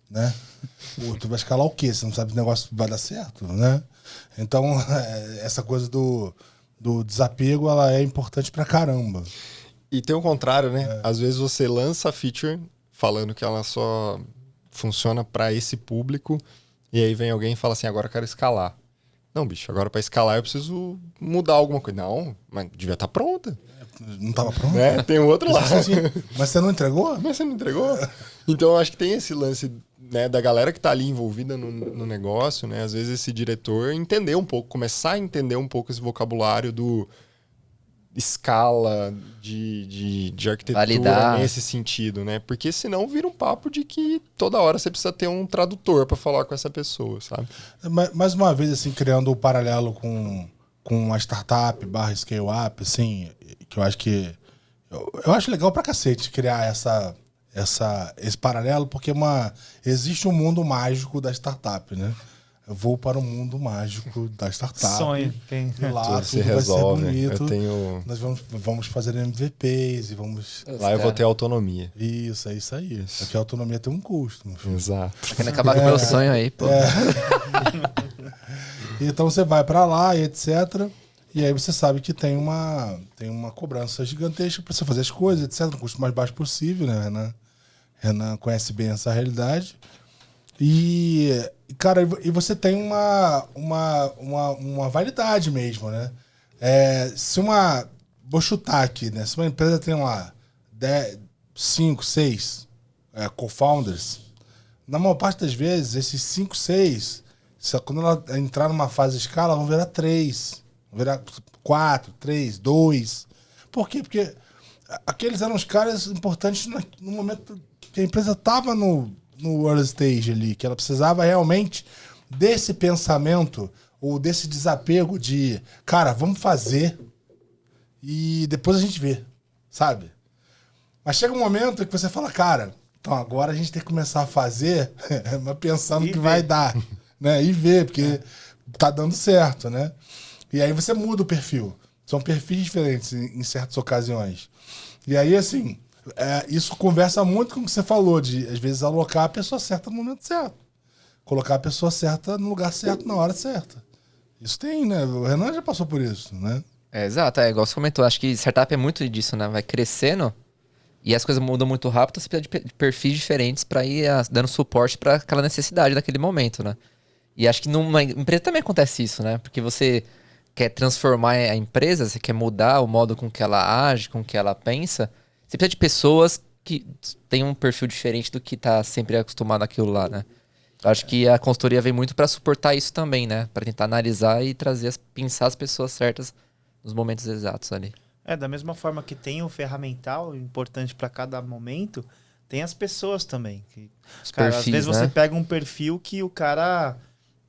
né? Pô, tu vai escalar o quê? Você não sabe se o negócio vai dar certo, né? Então, essa coisa do desapego, ela é importante pra caramba. E tem o contrário, né? Às vezes você lança a feature falando que ela só funciona para esse público e aí vem alguém e fala assim, agora eu quero escalar. Não, bicho, agora para escalar eu preciso mudar alguma coisa. Não, mas devia estar pronta. Não estava pronto? Tem o outro lado. Assim, mas você não entregou? Mas você não entregou? Então eu acho que tem esse lance, né, da galera que está ali envolvida no negócio, né? Às vezes esse diretor entender um pouco, começar a entender um pouco esse vocabulário do escala, de arquitetura, validar nesse sentido, né? Porque senão vira um papo de que toda hora você precisa ter um tradutor para falar com essa pessoa, sabe? Mais uma vez, assim, criando o paralelo com a startup / scale-up, assim, que eu acho que... Eu acho legal pra cacete criar esse paralelo, porque existe um mundo mágico da startup, né? Eu vou para o mundo mágico da startup. Sonho. E lá tudo se vai resolve. ser bonito. Nós vamos fazer MVPs e vamos... Lá eu vou ter autonomia. Isso, é isso aí. Porque a autonomia tem um custo. Exato. Querendo acabar com o meu sonho aí, pô. Então você vai para lá e etc. E aí você sabe que tem uma cobrança gigantesca para você fazer as coisas, etc. No custo mais baixo possível, né, Renan conhece bem essa realidade. E, cara, e você tem uma validade mesmo, né? Vou chutar aqui, né? Se uma empresa tem lá 5, 6 co-founders, na maior parte das vezes, esses 5, 6, quando ela entrar numa fase de escala, vão virar 3. Virar 4, 3, 2. Por quê? Porque aqueles eram os caras importantes no momento que a empresa estava no early stage ali, que ela precisava realmente desse pensamento ou desse desapego de, cara, vamos fazer e depois a gente vê, sabe? Mas chega um momento que você fala, cara, então agora a gente tem que começar a fazer, mas pensando que vai dar, né? E ver, porque tá dando certo, né? E aí você muda o perfil. São perfis diferentes em certas ocasiões. E aí, assim, isso conversa muito com o que você falou, de, às vezes, alocar a pessoa certa no momento certo. Colocar a pessoa certa no lugar certo, na hora certa. Isso tem, né? O Renan já passou por isso, né? Exato, igual você comentou. Acho que startup é muito disso, né? Vai crescendo e as coisas mudam muito rápido, você precisa de perfis diferentes para ir dando suporte para aquela necessidade daquele momento, né? E acho que numa empresa também acontece isso, né? Porque você quer transformar a empresa, você quer mudar o modo com que ela age, com que ela pensa, você precisa de pessoas que têm um perfil diferente do que tá sempre acostumado àquilo lá, né? Eu acho que a consultoria vem muito para suportar isso também, né? Para tentar analisar e pensar as pessoas certas nos momentos exatos ali. Da mesma forma que tem o ferramental importante para cada momento, tem as pessoas também. Cara, perfis, às vezes você pega um perfil que o cara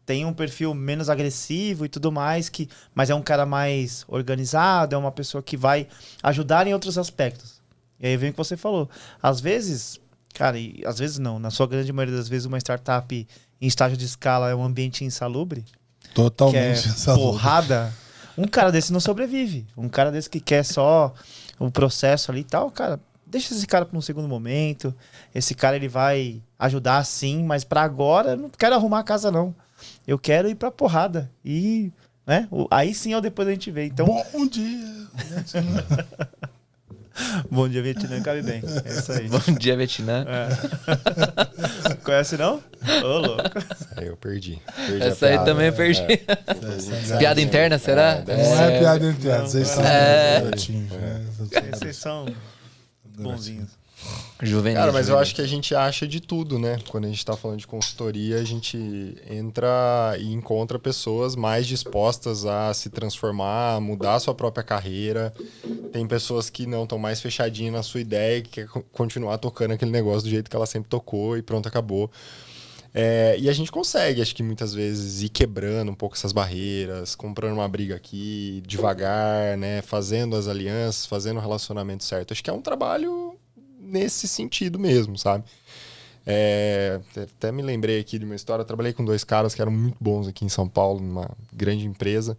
tem um perfil menos agressivo e tudo mais, mas é um cara mais organizado, é uma pessoa que vai ajudar em outros aspectos. E aí vem o que você falou. Às vezes, cara, e às vezes não, na sua grande maioria das vezes uma startup em estágio de escala é um ambiente insalubre. Totalmente insalubre. Porrada. Um cara desse não sobrevive. Um cara desse que quer só o processo ali e tal, cara, deixa esse cara para um segundo momento. Esse cara, ele vai ajudar sim, mas para agora eu não quero arrumar a casa não. Eu quero ir pra porrada. E, né? Aí sim, depois a gente vê. Então... Bom dia, Vietnã. Bom dia, Vietnã, cabe bem. É isso aí. Bom dia, Vietnã. Conhece, não? Ô, louco. Essa aí eu perdi. Essa aí também eu perdi. Piada interna, será? Não é piada interna. Vocês são Vocês são bonzinhos. Juvenil. Cara, mas eu acho que a gente acha de tudo, né? Quando a gente tá falando de consultoria, a gente entra e encontra pessoas mais dispostas a se transformar, a mudar a sua própria carreira. Tem pessoas que não estão mais fechadinhas na sua ideia, que quer continuar tocando aquele negócio do jeito que ela sempre tocou e pronto, acabou. E a gente consegue, acho que muitas vezes, ir quebrando um pouco essas barreiras, comprando uma briga aqui, devagar, né? Fazendo as alianças, fazendo o relacionamento certo. Acho que é um trabalho nesse sentido mesmo, sabe? Até me lembrei aqui de uma história. Eu trabalhei com 2 caras que eram muito bons aqui em São Paulo, numa grande empresa.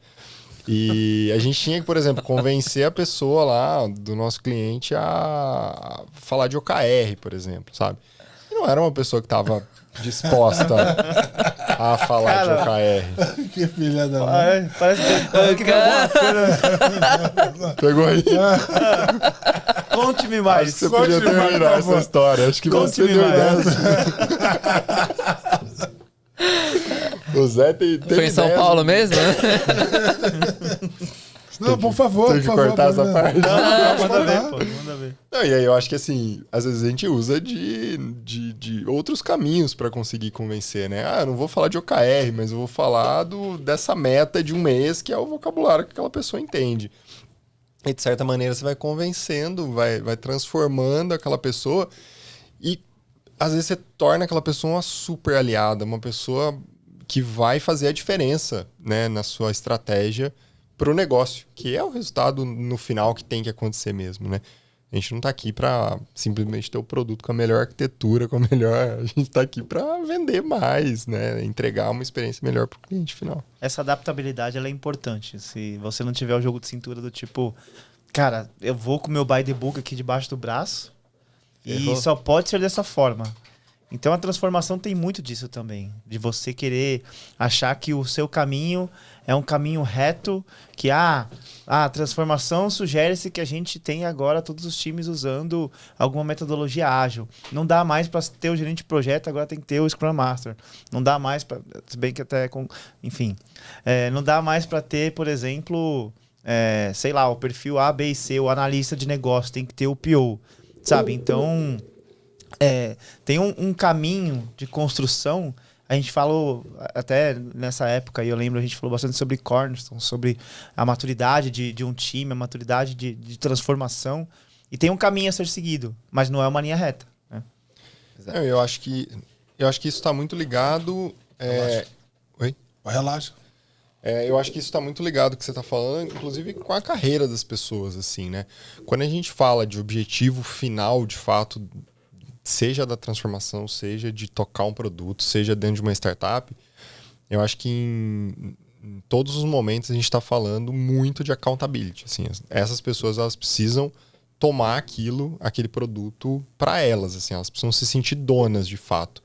E a gente tinha que, por exemplo, convencer a pessoa lá, do nosso cliente, a falar de OKR, por exemplo, sabe? E não era uma pessoa que estava disposta a falar de OKR. Que filha da mãe. Parece que tem alguma coisa. Pegou aí? Conte-me mais. Acho que você podia terminar essa história. Acho que você deu O Zé tem Foi em São Paulo mesmo? Não, por favor. Tem que cortar essa parte. Não, manda ver, pô. Manda ver. Não, e aí eu acho que assim, às vezes a gente usa de outros caminhos para conseguir convencer, né? Eu não vou falar de OKR, mas eu vou falar dessa meta de um mês, que é o vocabulário que aquela pessoa entende. E de certa maneira você vai convencendo, vai transformando aquela pessoa e às vezes você torna aquela pessoa uma super aliada, uma pessoa que vai fazer a diferença, né, na sua estratégia para o negócio, que é o resultado no final que tem que acontecer mesmo, né? A gente não está aqui para simplesmente ter o produto com a melhor arquitetura, com a melhor... A gente está aqui para vender mais, né? Entregar uma experiência melhor para o cliente final. Essa adaptabilidade, ela é importante. Se você não tiver o jogo de cintura do tipo... Cara, eu vou com o meu by the book aqui debaixo do braço e só pode ser dessa forma. Então a transformação tem muito disso também, de você querer achar que o seu caminho é um caminho reto, que a transformação sugere-se que a gente tem agora todos os times usando alguma metodologia ágil. Não dá mais para ter o gerente de projeto, agora tem que ter o Scrum Master. Não dá mais para, se bem que até enfim, não dá mais para ter, por exemplo, sei lá, o perfil A, B e C, o analista de negócio, tem que ter o PO, sabe? Então tem um caminho de construção. A gente falou, até nessa época, e eu lembro, a gente falou bastante sobre Cornerstone, sobre a maturidade de um time, a maturidade de transformação. E tem um caminho a ser seguido, mas não é uma linha reta. Né? Eu acho que isso está muito ligado... Oi? Relaxa. Eu acho que isso está muito ligado com o que você está falando, inclusive com a carreira das pessoas, assim, né? Quando a gente fala de objetivo final, de fato... seja da transformação, seja de tocar um produto, seja dentro de uma startup, eu acho que em todos os momentos a gente está falando muito de accountability. Assim, essas pessoas elas precisam tomar aquele produto para elas, assim, elas precisam se sentir donas de fato.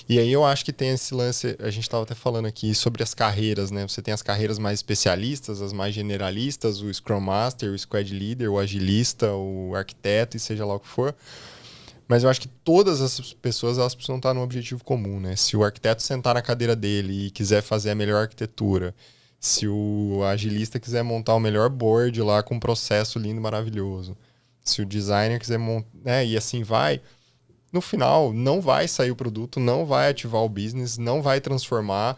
E aí eu acho que tem esse lance, a gente estava até falando aqui sobre as carreiras, né? Você tem as carreiras mais especialistas, as mais generalistas, o Scrum Master, o Squad Leader, o agilista, o arquiteto e seja lá o que for. Mas eu acho que todas essas pessoas elas precisam estar num objetivo comum, né? Se o arquiteto sentar na cadeira dele e quiser fazer a melhor arquitetura, se o agilista quiser montar o melhor board lá com um processo lindo, maravilhoso, se o designer quiser montar, né? E assim vai, no final não vai sair o produto, não vai ativar o business, não vai transformar.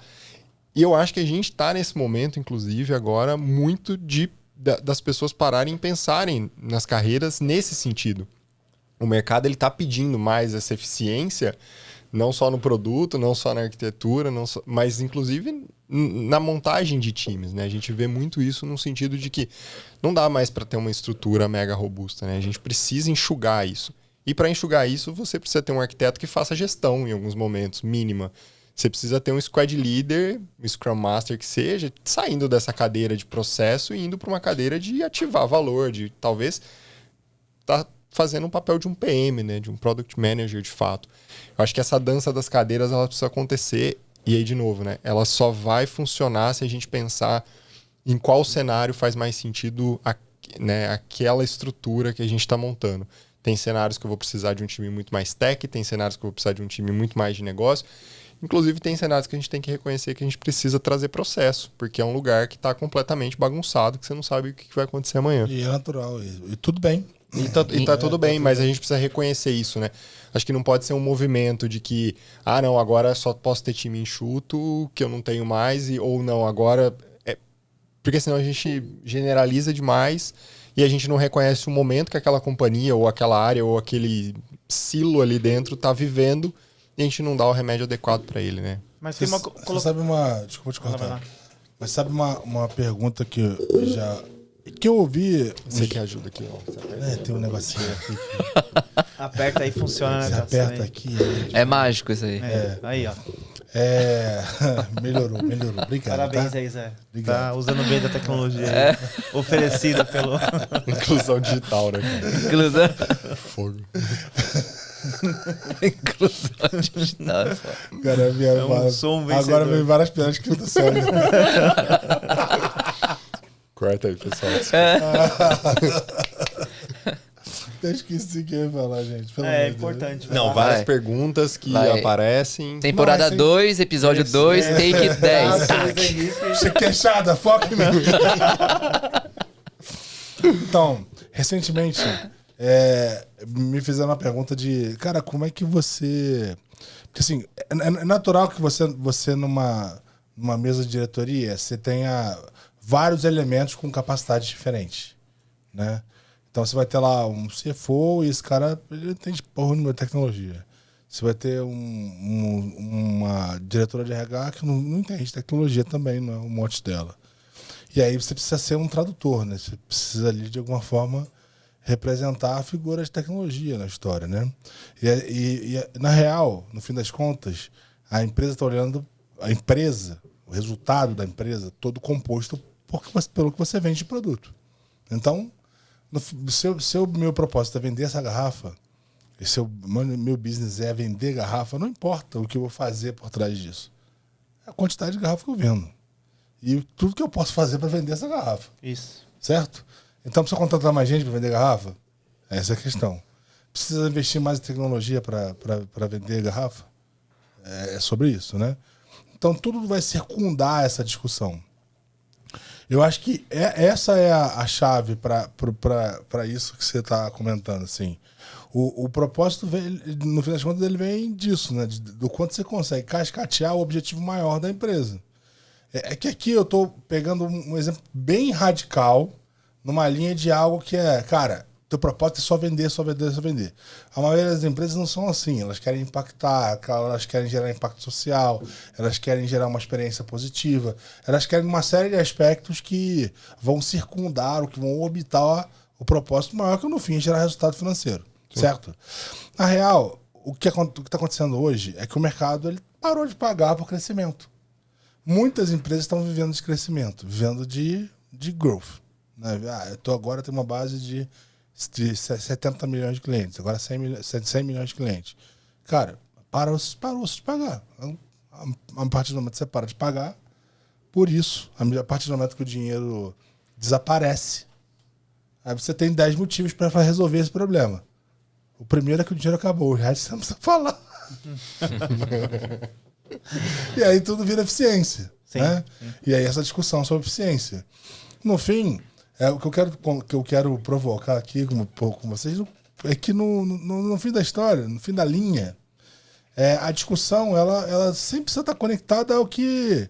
E eu acho que a gente está nesse momento, inclusive, agora, muito das pessoas pararem e pensarem nas carreiras nesse sentido. O mercado está pedindo mais essa eficiência, não só no produto, não só na arquitetura, mas inclusive na montagem de times. Né? A gente vê muito isso no sentido de que não dá mais para ter uma estrutura mega robusta. Né? A gente precisa enxugar isso. E para enxugar isso, você precisa ter um arquiteto que faça gestão em alguns momentos, mínima. Você precisa ter um squad leader, um Scrum Master que seja, saindo dessa cadeira de processo e indo para uma cadeira de ativar valor, de talvez fazendo um papel de um PM, né? De um Product Manager, de fato. Eu acho que essa dança das cadeiras ela precisa acontecer, e aí, de novo, né? Ela só vai funcionar se a gente pensar em qual cenário faz mais sentido aquela estrutura que a gente está montando. Tem cenários que eu vou precisar de um time muito mais tech, tem cenários que eu vou precisar de um time muito mais de negócio. Inclusive, tem cenários que a gente tem que reconhecer que a gente precisa trazer processo, porque é um lugar que está completamente bagunçado, que você não sabe o que vai acontecer amanhã. E é natural, e tudo bem. E tá tudo bem, mas a gente precisa reconhecer isso, né? Acho que não pode ser um movimento de que, não, agora só posso ter time enxuto, que eu não tenho mais, ou não, agora... Porque senão a gente generaliza demais e a gente não reconhece o momento que aquela companhia, ou aquela área, ou aquele silo ali dentro tá vivendo e a gente não dá o remédio adequado para ele, né? Mas tem uma... Você sabe uma... Desculpa te cortar. Mas sabe uma pergunta que eu já... Que eu ouvi... Você que ajuda aqui, ó. Tem um negocinho aqui. Aperta aí, funciona, né? Você aperta aqui. É mágico isso aí. Aí, ó. Melhorou. Obrigado. Parabéns tá? aí, Zé. Obrigado. Tá usando bem da tecnologia oferecida pelo... Inclusão digital, né, cara? Inclusão. Fogo. Inclusão digital. Cara, agora vem várias piadas que eu tô sendo. Corta aí, pessoal. Eu esqueci o que eu ia falar, gente. É importante. Não, várias perguntas que aparecem. Temporada 2, episódio 2, take 10. Queixada, foca em mim. Então, recentemente, me fizeram uma pergunta de... Cara, como é que você... Porque assim, é natural que você numa mesa de diretoria, você tenha vários elementos com capacidades diferentes, né? Então você vai ter lá um CFO e esse cara ele entende porra nenhuma de tecnologia. Você vai ter uma diretora de RH que não entende de tecnologia também, não é um monte dela. E aí você precisa ser um tradutor, né? Você precisa ali de alguma forma representar a figura de tecnologia na história, né? E na real, no fim das contas, a empresa está olhando o resultado da empresa todo composto pelo que você vende de produto. Então, se o meu propósito é vender essa garrafa, Esse é meu business é vender garrafa, não importa o que eu vou fazer por trás disso. É a quantidade de garrafa que eu vendo. E tudo que eu posso fazer para vender essa garrafa. Isso. Certo? Então precisa contratar mais gente para vender garrafa? Essa é a questão. Precisa investir mais em tecnologia para vender garrafa? É sobre isso, né? Então tudo vai circundar essa discussão. Eu acho que essa é a chave para isso que você está comentando, assim. O propósito, no fim das contas, ele vem disso, né? Do quanto você consegue cascatear o objetivo maior da empresa. É que aqui eu estou pegando um exemplo bem radical numa linha de algo que é, cara, teu propósito é só vender, só vender, só vender. A maioria das empresas não são assim. Elas querem impactar, elas querem gerar impacto social, elas querem gerar uma experiência positiva, elas querem uma série de aspectos que vão circundar, ou que vão orbitar o propósito maior, que no fim é gerar resultado financeiro. Sim. Certo? Na real, o que está acontecendo hoje é que o mercado ele parou de pagar por crescimento. Muitas empresas estão vivendo de crescimento, vivendo de growth. Né? Agora tem uma base de 70 milhões de clientes, agora 100 milhões de clientes. Cara, parou-se de pagar. A partir do momento que você para de pagar, por isso, a partir do momento que o dinheiro desaparece, aí você tem 10 motivos para resolver esse problema. O primeiro é que o dinheiro acabou, o resto você não precisa falar. E aí tudo vira eficiência. Sim, né? Sim. E aí essa discussão sobre eficiência. No fim, o que eu quero provocar aqui com vocês é que no fim da história, no fim da linha, a discussão ela sempre precisa estar conectada ao que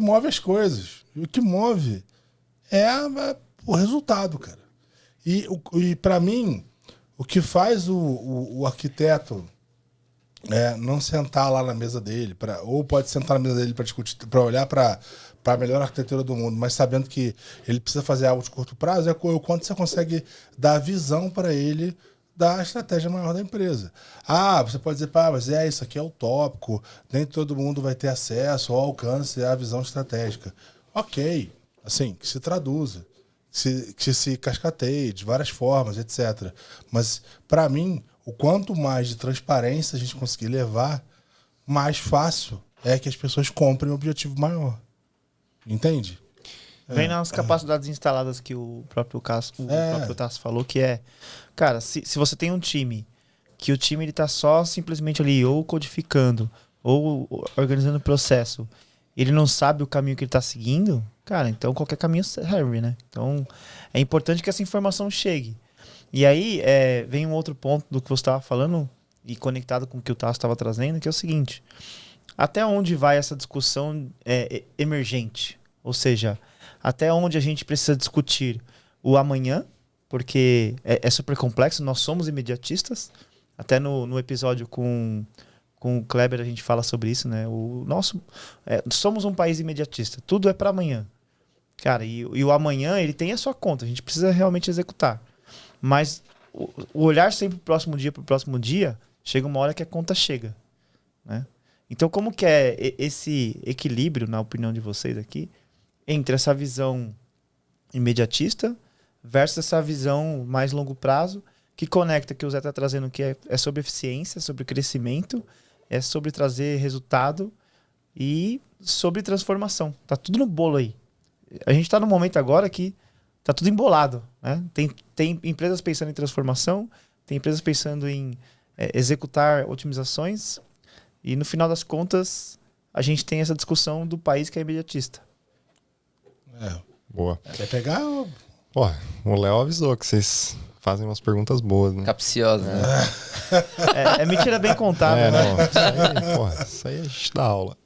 move as coisas. E o que move é o resultado, cara. E para mim, o que faz o arquiteto não sentar lá na mesa dele, ou pode sentar na mesa dele para discutir, para olhar para a melhor arquitetura do mundo, mas sabendo que ele precisa fazer algo de curto prazo, é o quanto você consegue dar visão para ele da estratégia maior da empresa. Você pode dizer, mas isso aqui é utópico, nem todo mundo vai ter acesso ou alcance à visão estratégica. Ok, assim, que se traduza, que se cascateie de várias formas, etc. Mas, para mim, o quanto mais de transparência a gente conseguir levar, mais fácil é que as pessoas comprem o objetivo maior. Entende? Vem nas capacidades instaladas que o próprio Tasso falou, que cara, se você tem um time, que o time ele tá só simplesmente ali ou codificando, ou organizando o processo, ele não sabe o caminho que ele tá seguindo, cara, então qualquer caminho serve, né? Então é importante que essa informação chegue. E aí vem um outro ponto do que você estava falando, e conectado com o que o Tasso estava trazendo, que é o seguinte: até onde vai essa discussão emergente? Ou seja, até onde a gente precisa discutir o amanhã, porque é super complexo, nós somos imediatistas. Até no episódio com o Kleber a gente fala sobre isso, né? Somos um país imediatista, tudo é para amanhã. Cara, e o amanhã ele tem a sua conta, a gente precisa realmente executar. Mas o olhar sempre pro próximo dia, chega uma hora que a conta chega, né? Então, como que é esse equilíbrio, na opinião de vocês aqui, entre essa visão imediatista versus essa visão mais longo prazo, que conecta, que o Zé está trazendo, que é sobre eficiência, sobre crescimento, é sobre trazer resultado e sobre transformação. Tá tudo no bolo aí. A gente está num momento agora que tá tudo embolado, né? Tem empresas pensando em transformação, tem empresas pensando em executar otimizações, e no final das contas a gente tem essa discussão do país que é imediatista. Boa. Quer pegar? Pô, o Léo avisou que vocês fazem umas perguntas boas, né? Capciosa, né? É mentira bem contada, né? Não, isso aí a gente dá aula.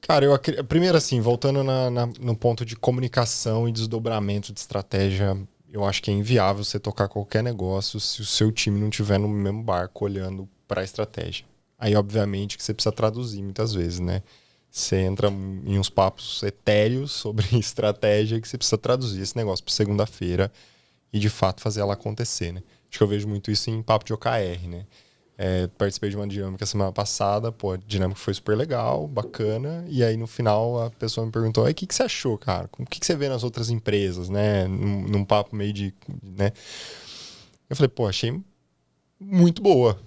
Cara, primeiro assim, voltando no ponto de comunicação e desdobramento de estratégia, eu acho que é inviável você tocar qualquer negócio se o seu time não estiver no mesmo barco olhando para a estratégia. Aí, obviamente, que você precisa traduzir muitas vezes, né? Você entra em uns papos etéreos sobre estratégia que você precisa traduzir esse negócio para segunda-feira e, de fato, fazer ela acontecer, né? Acho que eu vejo muito isso em papo de OKR, né? Participei de uma dinâmica semana passada, a dinâmica foi super legal, bacana, e aí no final a pessoa me perguntou, o que você achou, cara? O que você vê nas outras empresas, né? Num papo meio de... né? Eu falei, pô, achei muito boa.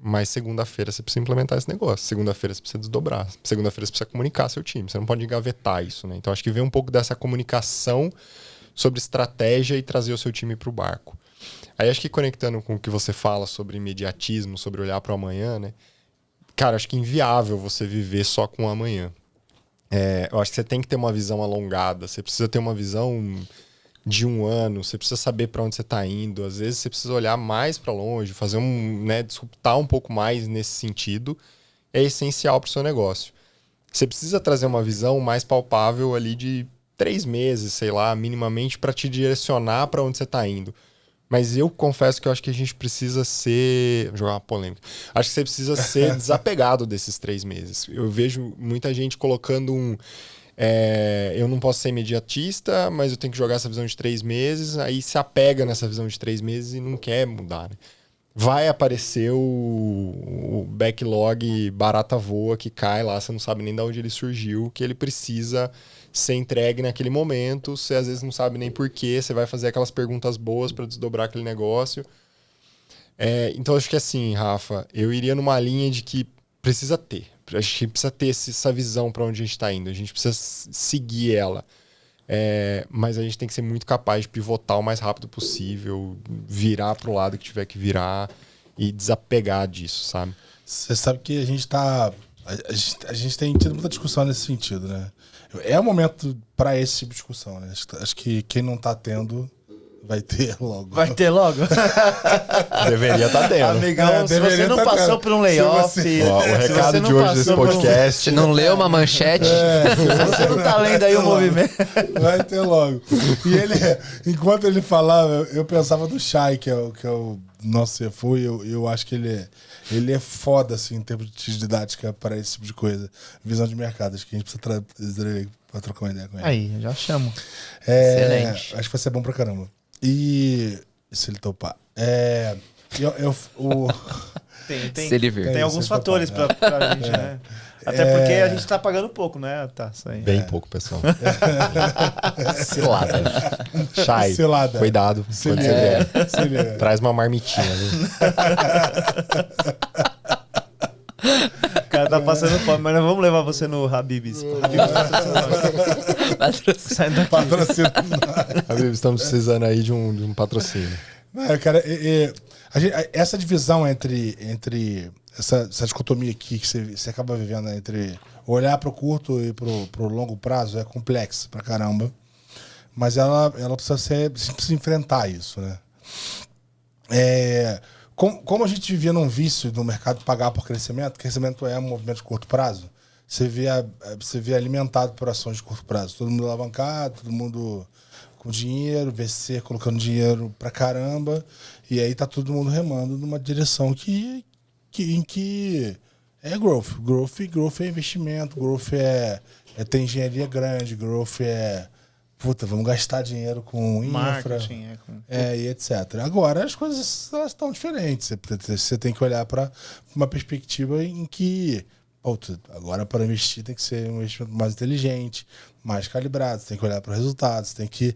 Mas segunda-feira você precisa implementar esse negócio. Segunda-feira você precisa desdobrar. Segunda-feira você precisa comunicar seu time. Você não pode engavetar isso, né? Então acho que vem um pouco dessa comunicação sobre estratégia e trazer o seu time para o barco. Aí acho que conectando com o que você fala sobre imediatismo, sobre olhar para o amanhã, né? Cara, acho que é inviável você viver só com o amanhã. Eu acho que você tem que ter uma visão alongada. Você precisa ter uma visão de 1 ano. Você precisa saber para onde você está indo. Às vezes você precisa olhar mais para longe, fazer disruptar um pouco mais nesse sentido. É essencial para o seu negócio. Você precisa trazer uma visão mais palpável ali de 3 meses, sei lá, minimamente, para te direcionar para onde você está indo. Mas eu confesso que eu acho que a gente precisa ser... Vou jogar uma polêmica. Acho que você precisa ser desapegado desses 3 meses. Eu vejo muita gente colocando eu não posso ser imediatista, mas eu tenho que jogar essa visão de 3 meses. Aí se apega nessa visão de 3 meses e não quer mudar, né? Vai aparecer o backlog barata voa que cai lá, você não sabe nem de onde ele surgiu, que ele precisa ser entregue naquele momento, você às vezes não sabe nem porquê, você vai fazer aquelas perguntas boas para desdobrar aquele negócio. Então acho que assim, Rafa, eu iria numa linha de que precisa ter. A gente precisa ter essa visão para onde a gente está indo, a gente precisa seguir ela. Mas a gente tem que ser muito capaz de pivotar o mais rápido possível, virar para o lado que tiver que virar e desapegar disso, sabe? Você sabe que a gente tá... A gente tem tido muita discussão nesse sentido, né? É o momento para esse tipo de discussão, né? Acho que quem não tá tendo vai ter logo. Vai ter logo? Deveria estar tendo. Amigão, se você não passou por um layoff... O recado de hoje desse podcast... Se não leu uma manchete... Se você não tá lendo aí o movimento... Vai ter logo. E ele, enquanto ele falava, eu pensava do Shai, que é o nosso CFO, e eu acho que ele é foda, assim, em termos de didática para esse tipo de coisa. Visão de mercado. Acho que a gente precisa trazer para trocar uma ideia com ele. Aí, já chamo. Excelente. Acho que vai ser bom pra caramba. E se ele topar. Se ele vir. Tem alguns fatores pra gente, né? Até porque a gente tá pagando pouco, né? Tá, isso aí. Bem pouco, pessoal. Cilada. Shai, Cilada. cuidado quando você vier. Se liga. Traz uma marmitinha, viu? O cara tá passando fome, mas nós vamos levar você no Habib's. Sai daqui. Patrocínio. Amigos, estamos precisando aí de um patrocínio. Não, cara, essa divisão entre essa dicotomia aqui que você acaba vivendo, né, entre olhar pro curto e pro longo prazo é complexa pra caramba. Mas ela precisa precisa enfrentar isso, né? Como a gente vivia num vício no mercado de pagar por crescimento é um movimento de curto prazo. Você vê alimentado por ações de curto prazo. Todo mundo alavancado, todo mundo com dinheiro, VC colocando dinheiro pra caramba. E aí tá todo mundo remando numa direção em que é growth. Growth é investimento, growth é ter engenharia grande, growth é... Puta, vamos gastar dinheiro com infra, e etc. Agora as coisas elas estão diferentes. Você tem que olhar para uma perspectiva em que, puta, agora para investir tem que ser um investimento mais inteligente, mais calibrado. Você tem que olhar para os resultados, tem que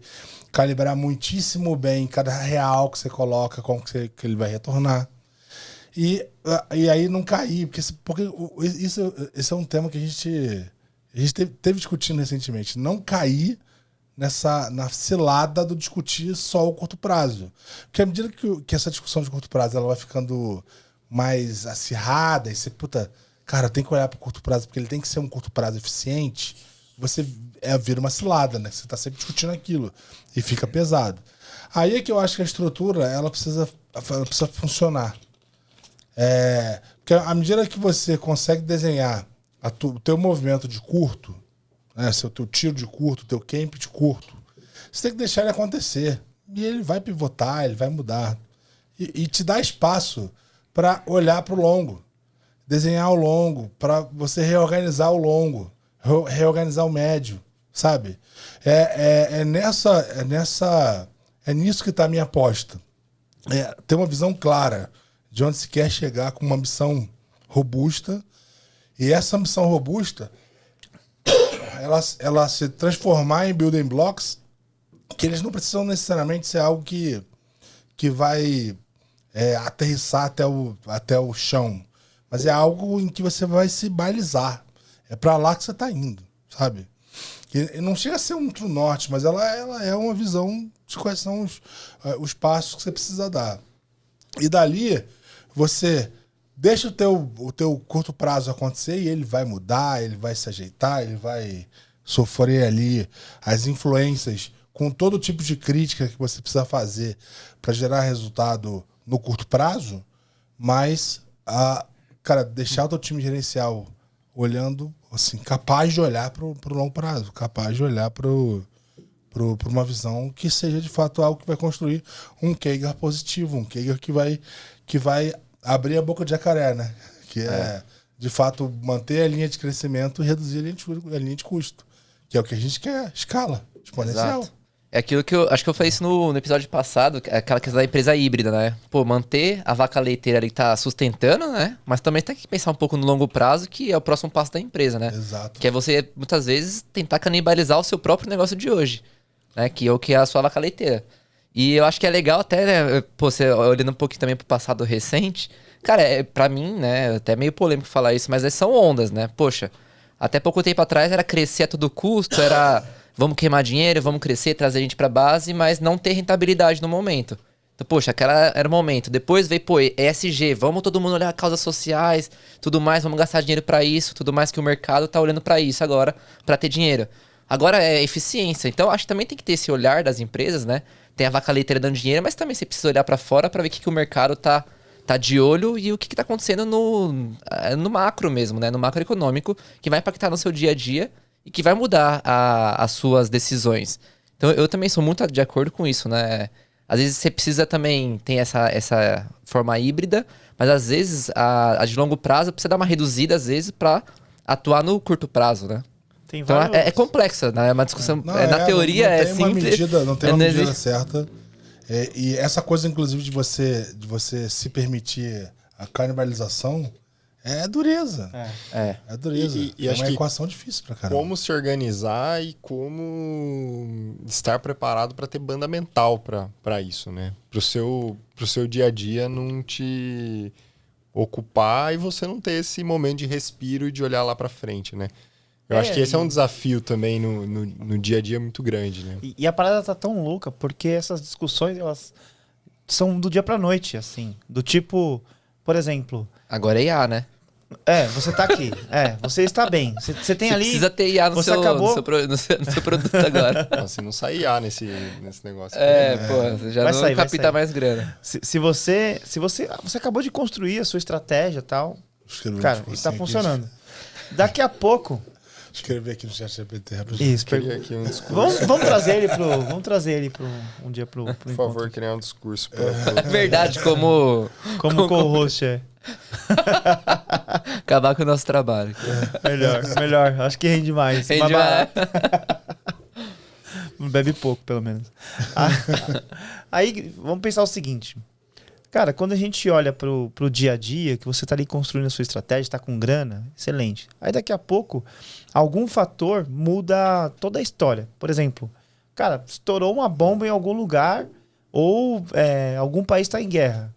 calibrar muitíssimo bem cada real que você coloca, como que ele vai retornar. E aí não cair, porque esse é um tema que a gente teve discutindo recentemente. Não cair na cilada do discutir só o curto prazo. Porque à medida que essa discussão de curto prazo ela vai ficando mais acirrada, e você, puta, cara, tem que olhar para o curto prazo, porque ele tem que ser um curto prazo eficiente, você vira uma cilada, né? Você está sempre discutindo aquilo e fica pesado. Aí é que eu acho que a estrutura ela precisa funcionar. Porque à medida que você consegue desenhar o teu movimento de curto, o teu tiro de curto, o teu camp de curto, você tem que deixar ele acontecer. E ele vai pivotar, ele vai mudar. E te dá espaço para olhar para o longo, desenhar o longo, para você reorganizar o longo, reorganizar o médio, sabe? É nisso que está a minha aposta. Ter uma visão clara de onde se quer chegar com uma missão robusta. E essa missão robusta ela se transformar em building blocks que eles não precisam necessariamente ser algo que vai aterrissar até o chão. Mas é algo em que você vai se balizar. É pra lá que você tá indo, sabe? E não chega a ser um true norte, mas ela é uma visão de quais são os passos que você precisa dar. E dali, você deixa o teu curto prazo acontecer e ele vai mudar, ele vai se ajeitar, ele vai sofrer ali as influências com todo tipo de crítica que você precisa fazer para gerar resultado no curto prazo, mas, cara, deixar o teu time gerencial olhando, assim, capaz de olhar pro longo prazo, capaz de olhar pra uma visão que seja de fato algo que vai construir um CAGR positivo, um CAGR que vai abrir a boca de jacaré, né? Que é, de fato, manter a linha de crescimento e reduzir a linha de custo, que é o que a gente quer, escala exponencial. Exato. É aquilo que eu acho que eu falei isso no episódio passado, aquela questão da empresa híbrida, né? Pô, manter a vaca leiteira ali tá sustentando, né? Mas também tem que pensar um pouco no longo prazo, que é o próximo passo da empresa, né? Exato. Que é você, muitas vezes, tentar canibalizar o seu próprio negócio de hoje, né? Que é o que é a sua vaca leiteira. E eu acho que é legal até, né? Pô, você olhando um pouquinho também pro passado recente, cara, pra mim, né? Até meio polêmico falar isso, mas são ondas, né? Poxa, até pouco tempo atrás era crescer a todo custo, era... Vamos queimar dinheiro, vamos crescer, trazer gente pra base, mas não ter rentabilidade no momento. Então, poxa, aquela era o momento. Depois veio, pô, ESG, vamos todo mundo olhar causas sociais, tudo mais, vamos gastar dinheiro pra isso, tudo mais que o mercado tá olhando pra isso agora, pra ter dinheiro. Agora é eficiência. Então, acho que também tem que ter esse olhar das empresas, né? Tem a vaca leiteira dando dinheiro, mas também você precisa olhar pra fora pra ver o que o mercado tá de olho e o que tá acontecendo no macro mesmo, né? No macroeconômico, que vai impactar no seu dia a dia e que vai mudar as suas decisões. Então, eu também sou muito de acordo com isso, né? Às vezes você precisa também ter essa forma híbrida, mas às vezes a de longo prazo precisa dar uma reduzida, às vezes, para atuar no curto prazo, né? Tem então vários... é complexa, né? É uma discussão. Na teoria é simples. Não tem uma medida certa. E essa coisa, inclusive, de você se permitir a canibalização é dureza. É dureza. E é acho uma que equação difícil pra caramba. Como se organizar e como estar preparado para ter banda mental para isso, né? Pro seu dia a dia não te ocupar e você não ter esse momento de respiro e de olhar lá para frente, né? Eu acho que esse é um desafio também no dia a dia muito grande, né? E a parada tá tão louca porque essas discussões, elas são do dia pra noite, assim. Do tipo, por exemplo... Agora é IA, né? Você tá aqui. Você está bem. Você tem ali... precisa ter IA no seu produto agora. Você não sai IA nesse negócio. Pô, você já vai não sair, capta mais grana. Se você acabou de construir a sua estratégia e tal, cara, isso tá funcionando. Daqui a pouco... Escrever aqui no chat GPT. Isso, aqui um discurso. Vamos trazer ele um dia pro Por favor, criar um discurso. Verdade, como co-host acabar com o nosso trabalho. Melhor. Acho que rende mais. Rende mais. Bebe pouco, pelo menos. Aí, vamos pensar o seguinte. Cara, quando a gente olha pro dia a dia, que você tá ali construindo a sua estratégia, tá com grana, excelente. Aí daqui a pouco, algum fator muda toda a história. Por exemplo, cara, estourou uma bomba em algum lugar ou algum país está em guerra.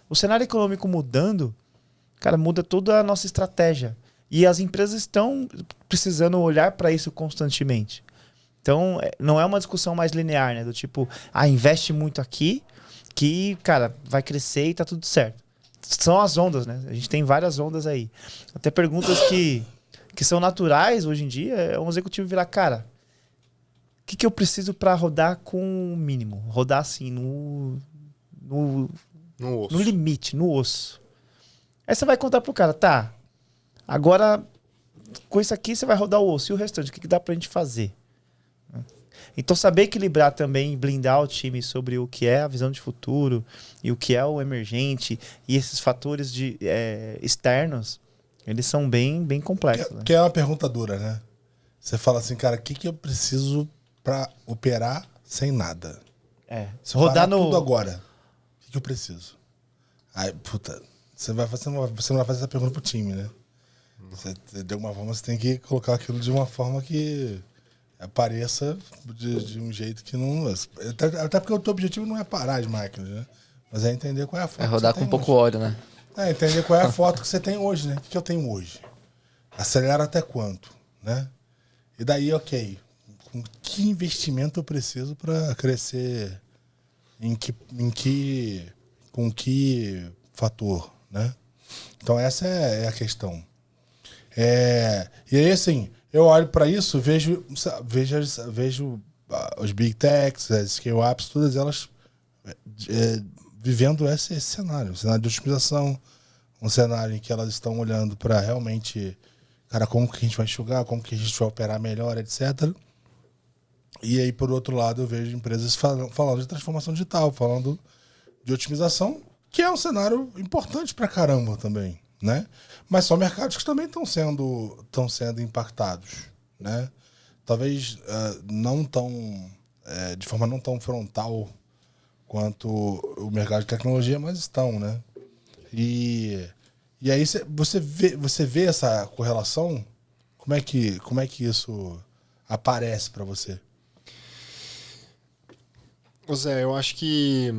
O cenário econômico mudando, cara, muda toda a nossa estratégia. E as empresas estão precisando olhar para isso constantemente. Então, não é uma discussão mais linear, né? Do tipo, investe muito aqui, que, cara, vai crescer e tá tudo certo. São as ondas, né? A gente tem várias ondas aí. Até perguntas que são naturais hoje em dia, é um executivo virar, cara, o que eu preciso para rodar com o mínimo? Rodar assim, no limite, no osso. Aí você vai contar pro cara, tá, agora com isso aqui você vai rodar o osso. E o restante, o que dá pra gente fazer? Então, saber equilibrar também e blindar o time sobre o que é a visão de futuro e o que é o emergente e esses fatores externos, eles são bem, bem complexos. Que é uma pergunta dura, né? Você fala assim, cara, o que eu preciso pra operar sem nada? Se eu rodar tudo agora, o que eu preciso? Aí, puta, você não vai fazer essa pergunta pro time, né? Você, de alguma forma, você tem que colocar aquilo de uma forma que apareça de um jeito que não... Até porque o teu objetivo não é parar as máquinas, né? Mas é entender qual é a foto. É rodar com pouco hoje. óleo, né? É entender qual é a foto que você tem hoje, né? O que eu tenho hoje? Acelera até quanto, né? E daí, ok, com que investimento eu preciso para crescer? Com que fator, né? Então essa é a questão. E aí, assim, eu olho para isso, vejo os big techs, as scale-ups, todas elas vivendo esse cenário, um cenário de otimização, um cenário em que elas estão olhando para realmente, cara, como que a gente vai enxugar, como que a gente vai operar melhor, etc. E aí, por outro lado, eu vejo empresas falando de transformação digital, falando de otimização, que é um cenário importante pra caramba também, né? Mas são mercados que também estão sendo impactados, né? Talvez não tão de forma não tão frontal quanto o mercado de tecnologia, mas estão, né? E aí você vê essa correlação? Como é que isso aparece para você? Zé, eu acho que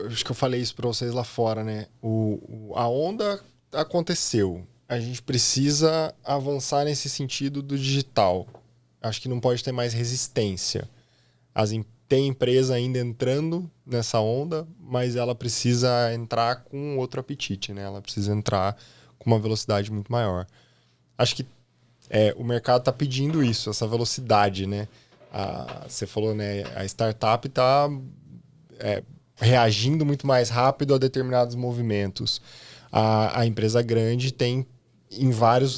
acho que eu falei isso para vocês lá fora, né? A onda aconteceu. A gente precisa avançar nesse sentido do digital. Acho que não pode ter mais resistência. Tem empresa ainda entrando nessa onda, mas ela precisa entrar com outro apetite, né? Ela precisa entrar com uma velocidade muito maior. Acho que o mercado está pedindo isso, essa velocidade, né? Você falou, né? A startup está reagindo muito mais rápido a determinados movimentos. A empresa grande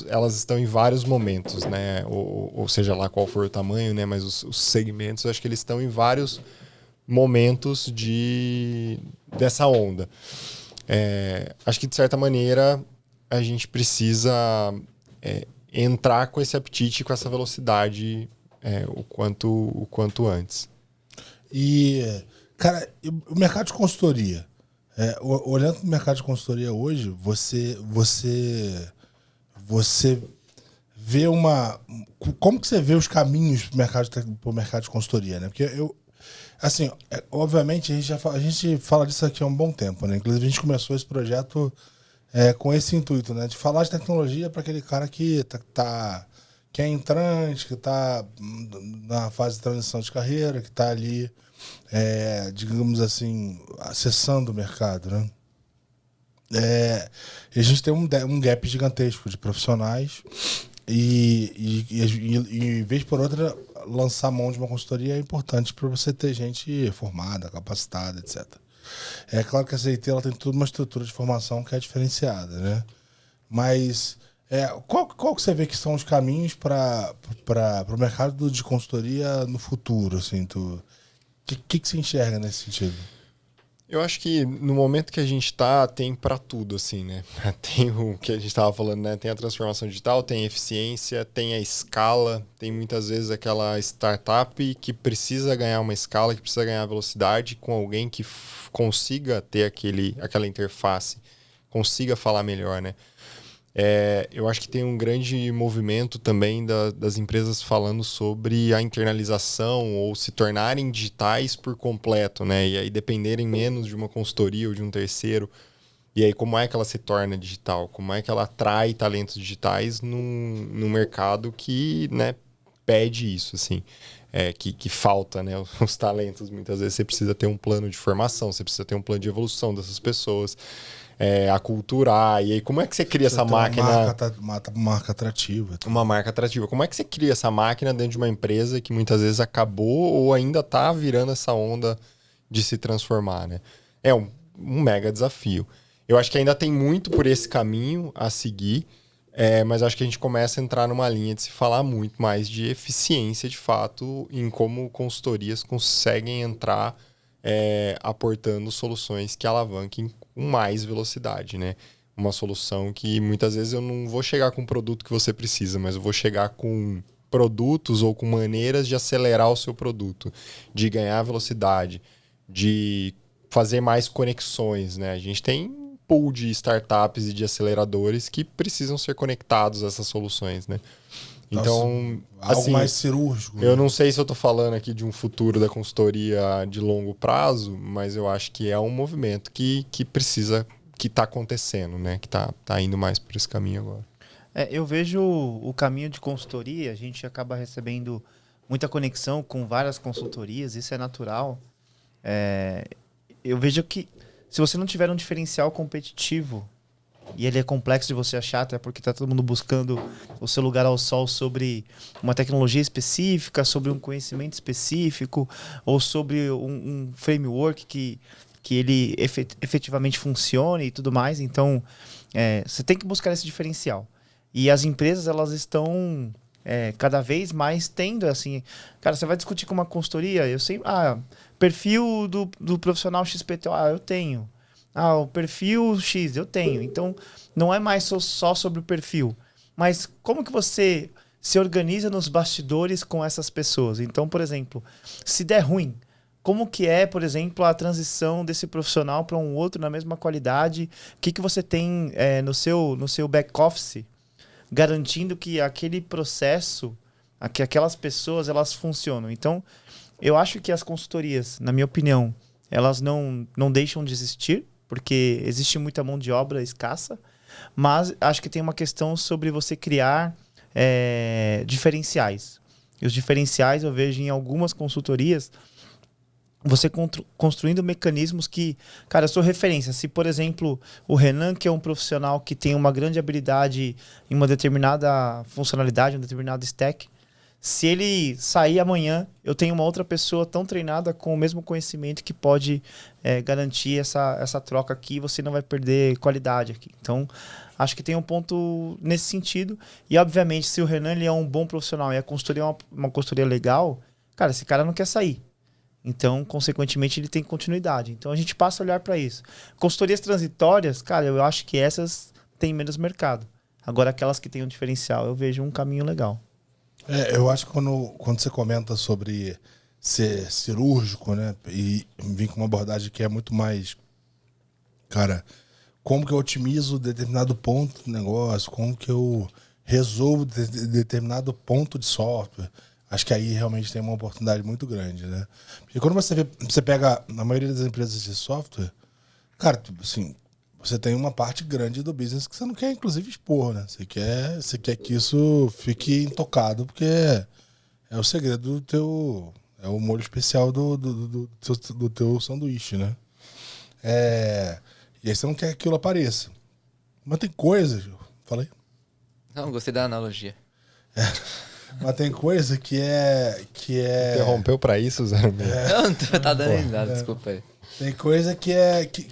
elas estão em vários momentos, né? Ou seja lá qual for o tamanho, né? Mas os segmentos, eu acho que eles estão em vários momentos dessa onda. Acho que, de certa maneira, a gente precisa entrar com esse apetite, com essa velocidade o quanto antes. E, cara, o mercado de consultoria, olhando para o mercado de consultoria hoje, você vê como que você vê os caminhos para o mercado de consultoria, né? Porque assim, obviamente a gente fala disso aqui há um bom tempo, né? Inclusive a gente começou esse projeto com esse intuito, né? De falar de tecnologia para aquele cara que que é entrante, que está na fase de transição de carreira, que está ali, digamos assim, acessando o mercado, né? E a gente tem um gap gigantesco de profissionais e vez por outra, lançar mão de uma consultoria é importante para você ter gente formada, capacitada, etc. É claro que a CIT ela tem toda uma estrutura de formação que é diferenciada, né? Mas qual que você vê que são os caminhos para o mercado de consultoria no futuro? Assim, que você enxerga nesse sentido? Eu acho que no momento que a gente está, tem para tudo, assim, né? Tem o que a gente estava falando, né? Tem a transformação digital, tem a eficiência, tem a escala, tem muitas vezes aquela startup que precisa ganhar uma escala, que precisa ganhar velocidade com alguém que consiga ter aquela interface, consiga falar melhor, né? Eu acho que tem um grande movimento também das empresas falando sobre a internalização ou se tornarem digitais por completo, né? E aí dependerem menos de uma consultoria ou de um terceiro. E aí como é que ela se torna digital? Como é que ela atrai talentos digitais num mercado que, né, pede isso, assim? Que falta, né, os talentos. Muitas vezes você precisa ter um plano de formação, você precisa ter um plano de evolução dessas pessoas. Aculturar. E aí, como é que você cria essa máquina? Uma marca atrativa. Uma marca atrativa. Como é que você cria essa máquina dentro de uma empresa que muitas vezes acabou ou ainda está virando essa onda de se transformar, né? É um mega desafio. Eu acho que ainda tem muito por esse caminho a seguir, mas acho que a gente começa a entrar numa linha de se falar muito mais de eficiência, de fato, em como consultorias conseguem entrar aportando soluções que alavanquem com mais velocidade, né? Uma solução que muitas vezes eu não vou chegar com o produto que você precisa, mas eu vou chegar com produtos ou com maneiras de acelerar o seu produto, de ganhar velocidade, de fazer mais conexões, né? A gente tem um pool de startups e de aceleradores que precisam ser conectados a essas soluções, né? Então, Algo assim, mais cirúrgico. eu não sei se eu tô falando aqui de um futuro da consultoria de longo prazo, mas eu acho que é um movimento que precisa, que tá acontecendo, né? Que tá indo mais por esse caminho agora. Eu vejo o caminho de consultoria, a gente acaba recebendo muita conexão com várias consultorias, isso é natural. Eu vejo que se você não tiver um diferencial competitivo, e ele é complexo de você achar, até porque está todo mundo buscando o seu lugar ao sol sobre uma tecnologia específica, sobre um conhecimento específico, ou sobre um framework que ele efetivamente funcione e tudo mais. Então, você tem que buscar esse diferencial. E as empresas, elas estão cada vez mais tendo, assim... Cara, você vai discutir com uma consultoria, eu sei... perfil do profissional XPTO, eu tenho. O perfil X, eu tenho. Então, não é mais só sobre o perfil. Mas como que você se organiza nos bastidores com essas pessoas? Então, por exemplo, se der ruim, como que é, por exemplo, a transição desse profissional para um outro na mesma qualidade? O que você tem no seu back-office garantindo que aquele processo, que aquelas pessoas, elas funcionam? Então, eu acho que as consultorias, na minha opinião, elas não deixam de existir, porque existe muita mão de obra escassa, mas acho que tem uma questão sobre você criar diferenciais. E os diferenciais eu vejo em algumas consultorias, você construindo mecanismos que... Cara, eu sou referência. Se, por exemplo, o Renan, que é um profissional que tem uma grande habilidade em uma determinada funcionalidade, um determinado stack, se ele sair amanhã, eu tenho uma outra pessoa tão treinada com o mesmo conhecimento que pode garantir essa troca aqui, você não vai perder qualidade aqui. Então, acho que tem um ponto nesse sentido. E, obviamente, se o Renan ele é um bom profissional e a consultoria é uma consultoria legal, cara, esse cara não quer sair. Então, consequentemente, ele tem continuidade. Então, a gente passa a olhar para isso. Consultorias transitórias, cara, eu acho que essas têm menos mercado. Agora, aquelas que têm um diferencial, eu vejo um caminho legal. Eu acho que quando você comenta sobre ser cirúrgico, né, e vir com uma abordagem que é muito mais, cara, como que eu otimizo determinado ponto do negócio, como que eu resolvo determinado ponto de software, acho que aí realmente tem uma oportunidade muito grande, né? Porque quando você pega a maioria das empresas de software, cara, assim, você tem uma parte grande do business que você não quer, inclusive, expor, né? Você quer que isso fique intocado, porque é o segredo do teu... É o molho especial do teu sanduíche, né? E aí você não quer que aquilo apareça. Mas tem coisas... Falei? Não, gostei da analogia. Mas tem coisa que é... Interrompeu pra isso, Zé? Não, tá dando risada, desculpa aí. Tem coisa que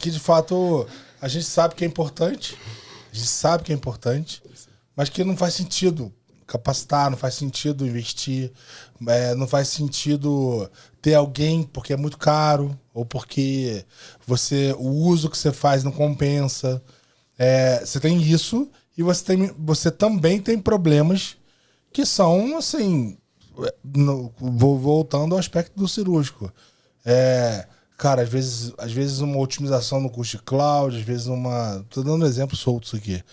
de fato a gente sabe que é importante, mas que não faz sentido capacitar, não faz sentido investir, não faz sentido ter alguém porque é muito caro ou porque o uso que você faz não compensa. Você tem isso e você também tem problemas que são, assim, voltando ao aspecto do cirúrgico. Cara, às vezes uma otimização no custo de cloud, às vezes tô dando exemplos soltos aqui.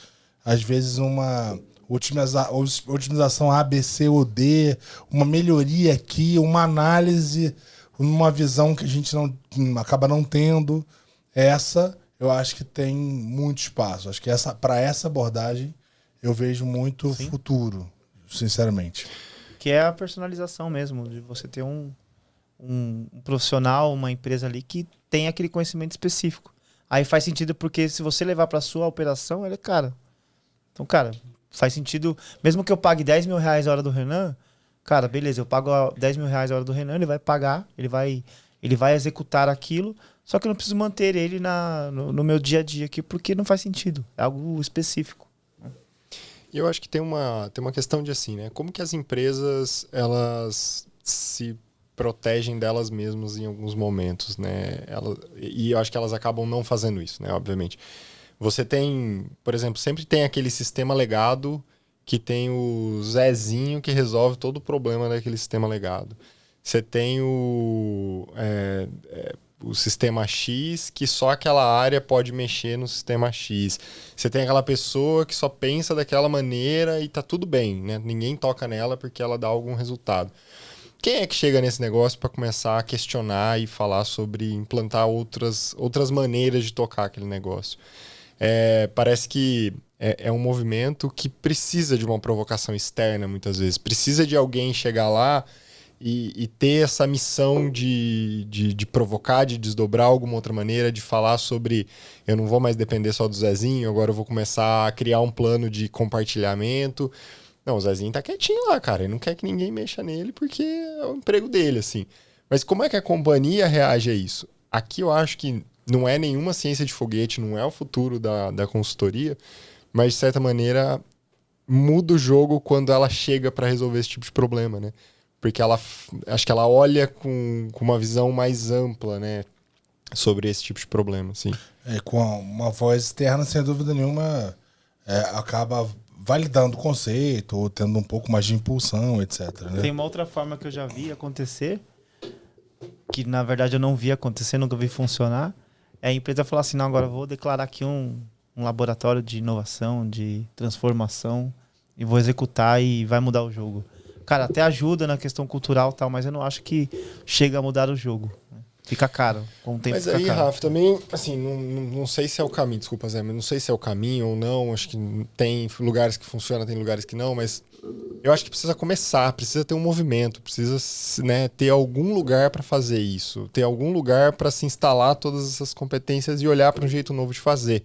Às vezes uma otimização A, B, C ou D, uma melhoria aqui, uma análise, uma visão que a gente acaba não tendo. Eu acho que tem muito espaço. Acho que para essa abordagem eu vejo muito futuro, sinceramente. Que é a personalização mesmo, de você ter um profissional, uma empresa ali que tem aquele conhecimento específico. Aí faz sentido porque se você levar para sua operação, ela é cara. Então, cara, faz sentido. Mesmo que eu pague 10 mil reais a hora do Renan, cara, beleza, eu pago 10 mil reais a hora do Renan, ele vai pagar, ele vai executar aquilo, só que eu não preciso manter ele no meu dia a dia aqui porque não faz sentido. É algo específico. E eu acho que tem uma questão de assim, né? Como que as empresas, elas se protegem delas mesmas em alguns momentos, né? E eu acho que elas acabam não fazendo isso, né? Obviamente. Você tem, por exemplo, sempre tem aquele sistema legado que tem o Zezinho que resolve todo o problema daquele sistema legado. Você tem o sistema X, que só aquela área pode mexer no sistema X. Você tem aquela pessoa que só pensa daquela maneira e tá tudo bem, né? Ninguém toca nela porque ela dá algum resultado. Quem é que chega nesse negócio para começar a questionar e falar sobre implantar outras maneiras de tocar aquele negócio? Parece que é um movimento que precisa de uma provocação externa, muitas vezes. Precisa de alguém chegar lá e ter essa missão de provocar, de desdobrar alguma outra maneira, de falar sobre eu não vou mais depender só do Zezinho, agora eu vou começar a criar um plano de compartilhamento. Não, o Zezinho tá quietinho lá, cara. Ele não quer que ninguém mexa nele porque é o emprego dele, assim. Mas como é que a companhia reage a isso? Aqui eu acho que não é nenhuma ciência de foguete, não é o futuro da consultoria, mas, de certa maneira, muda o jogo quando ela chega para resolver esse tipo de problema, né? Porque acho que ela olha com uma visão mais ampla, né? Sobre esse tipo de problema, assim. Com uma voz externa, sem dúvida nenhuma, acaba validando o conceito, ou tendo um pouco mais de impulsão, etc. Né? Tem uma outra forma que eu já vi acontecer, que na verdade eu não vi acontecer, nunca vi funcionar, é a empresa falar assim, não, agora eu vou declarar aqui um laboratório de inovação, de transformação, e vou executar e vai mudar o jogo. Cara, até ajuda na questão cultural e tal, mas eu não acho que chega a mudar o jogo. Fica caro, com o tempo mas fica aí, caro. Rafa, também, assim, não sei se é o caminho, desculpa, Zé, mas não sei se é o caminho ou não, acho que tem lugares que funcionam, tem lugares que não, mas eu acho que precisa começar, precisa ter um movimento, precisa, né, ter algum lugar para fazer isso, ter algum lugar para se instalar todas essas competências e olhar para um jeito novo de fazer.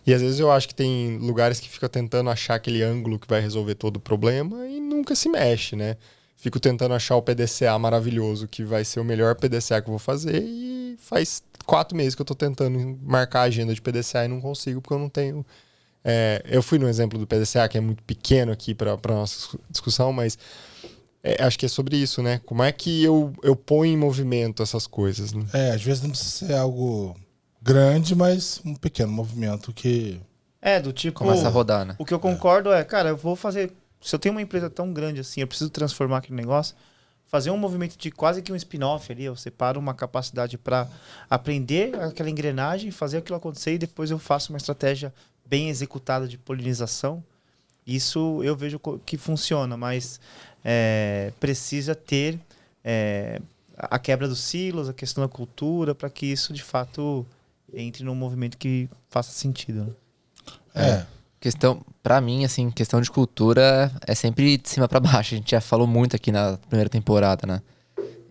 E às vezes eu acho que tem lugares que ficam tentando achar aquele ângulo que vai resolver todo o problema e nunca se mexe, né? Fico tentando achar o PDCA maravilhoso, que vai ser o melhor PDCA que eu vou fazer, e faz 4 meses que eu tô tentando marcar a agenda de PDCA e não consigo, porque eu não tenho... eu fui no exemplo do PDCA, que é muito pequeno aqui para nossa discussão, mas acho que é sobre isso, né? Como é que eu ponho em movimento essas coisas, né? Às vezes não precisa ser algo grande, mas um pequeno movimento que... do tipo... Começa a rodar, né? O que eu concordo cara, eu vou fazer... Se eu tenho uma empresa tão grande assim, eu preciso transformar aquele negócio, fazer um movimento de quase que um spin-off ali, eu separo uma capacidade para aprender aquela engrenagem, fazer aquilo acontecer e depois eu faço uma estratégia bem executada de polinização. Isso eu vejo que funciona, mas precisa ter a quebra dos silos, a questão da cultura, para que isso de fato entre num movimento que faça sentido. É. Questão, pra mim, assim, questão de cultura é sempre de cima pra baixo. A gente já falou muito aqui na primeira temporada, né?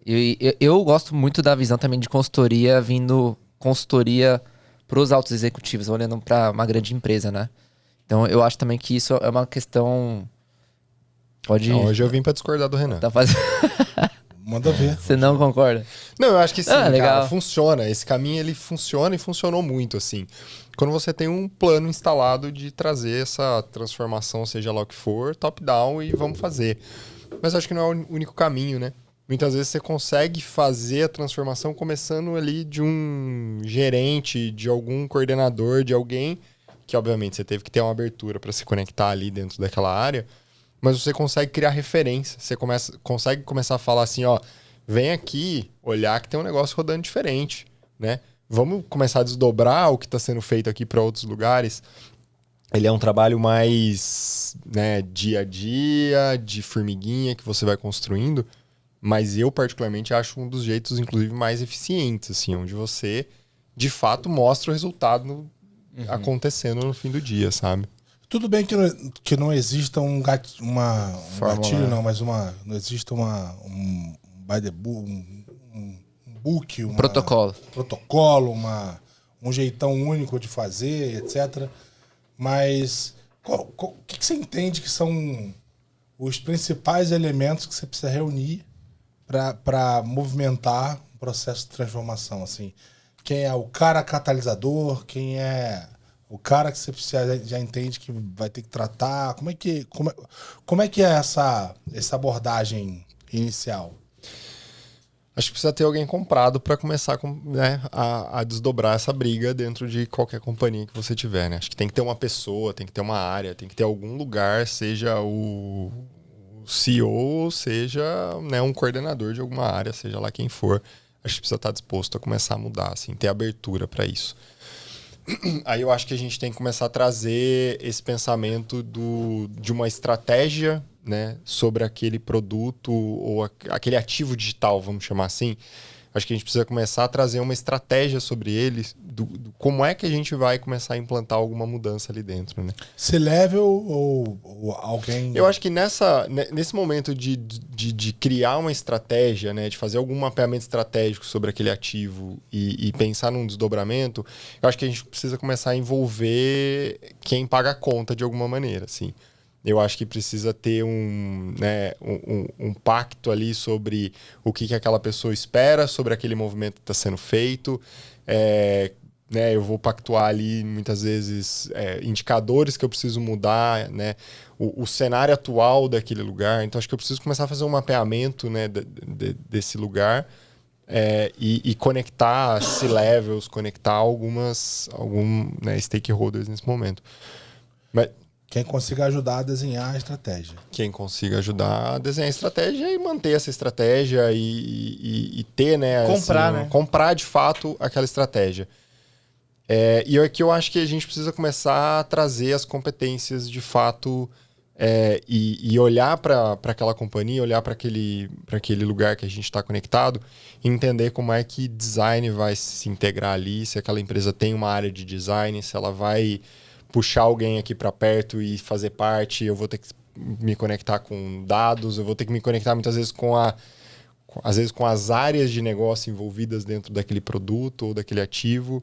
E eu gosto muito da visão também de consultoria, vindo consultoria pros altos executivos, olhando pra uma grande empresa, né? Então eu acho também que isso é uma questão... Pode... Não, hoje eu vim pra discordar do Renan. Tá fazendo... Manda ver. Você não concorda? Não, eu acho que sim, legal. cara, funciona. Esse caminho, ele funciona e funcionou muito, assim. Quando você tem um plano instalado de trazer essa transformação, seja lá o que for, top-down e vamos fazer. Mas acho que não é o único caminho, né? Muitas vezes você consegue fazer a transformação começando ali de um gerente, de algum coordenador, de alguém que, obviamente, você teve que ter uma abertura para se conectar ali dentro daquela área, mas você consegue criar referência. Você consegue começar a falar assim, ó, vem aqui olhar que tem um negócio rodando diferente, né? Vamos começar a desdobrar o que está sendo feito aqui para outros lugares. Ele é um trabalho mais, né, dia a dia, de formiguinha que você vai construindo, mas eu particularmente acho um dos jeitos, inclusive, mais eficientes, assim, onde você, de fato, mostra o resultado acontecendo no fim do dia, sabe? Tudo bem que não exista um gatilho, não, mas não exista um by the book, um book, protocolo, um jeitão único de fazer, etc. Mas o que você entende que são os principais elementos que você precisa reunir para movimentar o processo de transformação? Assim, quem é o cara catalisador, quem é o cara que você precisa, já entende que vai ter que tratar? Como é que é essa abordagem inicial? Acho que precisa ter alguém comprado para começar né, a desdobrar essa briga dentro de qualquer companhia que você tiver, né? Acho que tem que ter uma pessoa, tem que ter uma área, tem que ter algum lugar, seja o CEO, seja, né, um coordenador de alguma área, seja lá quem for. acho que precisa estar disposto a começar a mudar, assim, ter abertura para isso. Aí eu acho que a gente tem que começar a trazer esse pensamento de uma estratégia, né, sobre aquele produto ou aquele ativo digital, vamos chamar assim. Acho que a gente precisa começar a trazer uma estratégia sobre ele, do como é que a gente vai começar a implantar alguma mudança ali dentro, né? C-level ou alguém... Eu acho que nesse momento de criar uma estratégia, né, de fazer algum mapeamento estratégico sobre aquele ativo e pensar num desdobramento, eu acho que a gente precisa começar a envolver quem paga a conta de alguma maneira, assim. Eu acho que precisa ter um pacto ali sobre o que aquela pessoa espera, sobre aquele movimento que está sendo feito. Né, eu vou pactuar ali, muitas vezes, indicadores que eu preciso mudar, né, o cenário atual daquele lugar. Então, acho que eu preciso começar a fazer um mapeamento, né, desse lugar e conectar C-levels, conectar alguns stakeholders nesse momento. Mas... Quem consiga ajudar a desenhar a estratégia. Quem consiga ajudar a desenhar a estratégia e manter essa estratégia e ter, né? Comprar, assim, né? Comprar de fato aquela estratégia. E aqui eu acho que a gente precisa começar a trazer as competências de fato e olhar para aquela companhia, olhar para aquele lugar que a gente está conectado e entender como é que design vai se integrar ali, se aquela empresa tem uma área de design, se ela vai puxar alguém aqui para perto e fazer parte, eu vou ter que me conectar com dados, eu vou ter que me conectar muitas vezes às vezes com as áreas de negócio envolvidas dentro daquele produto ou daquele ativo.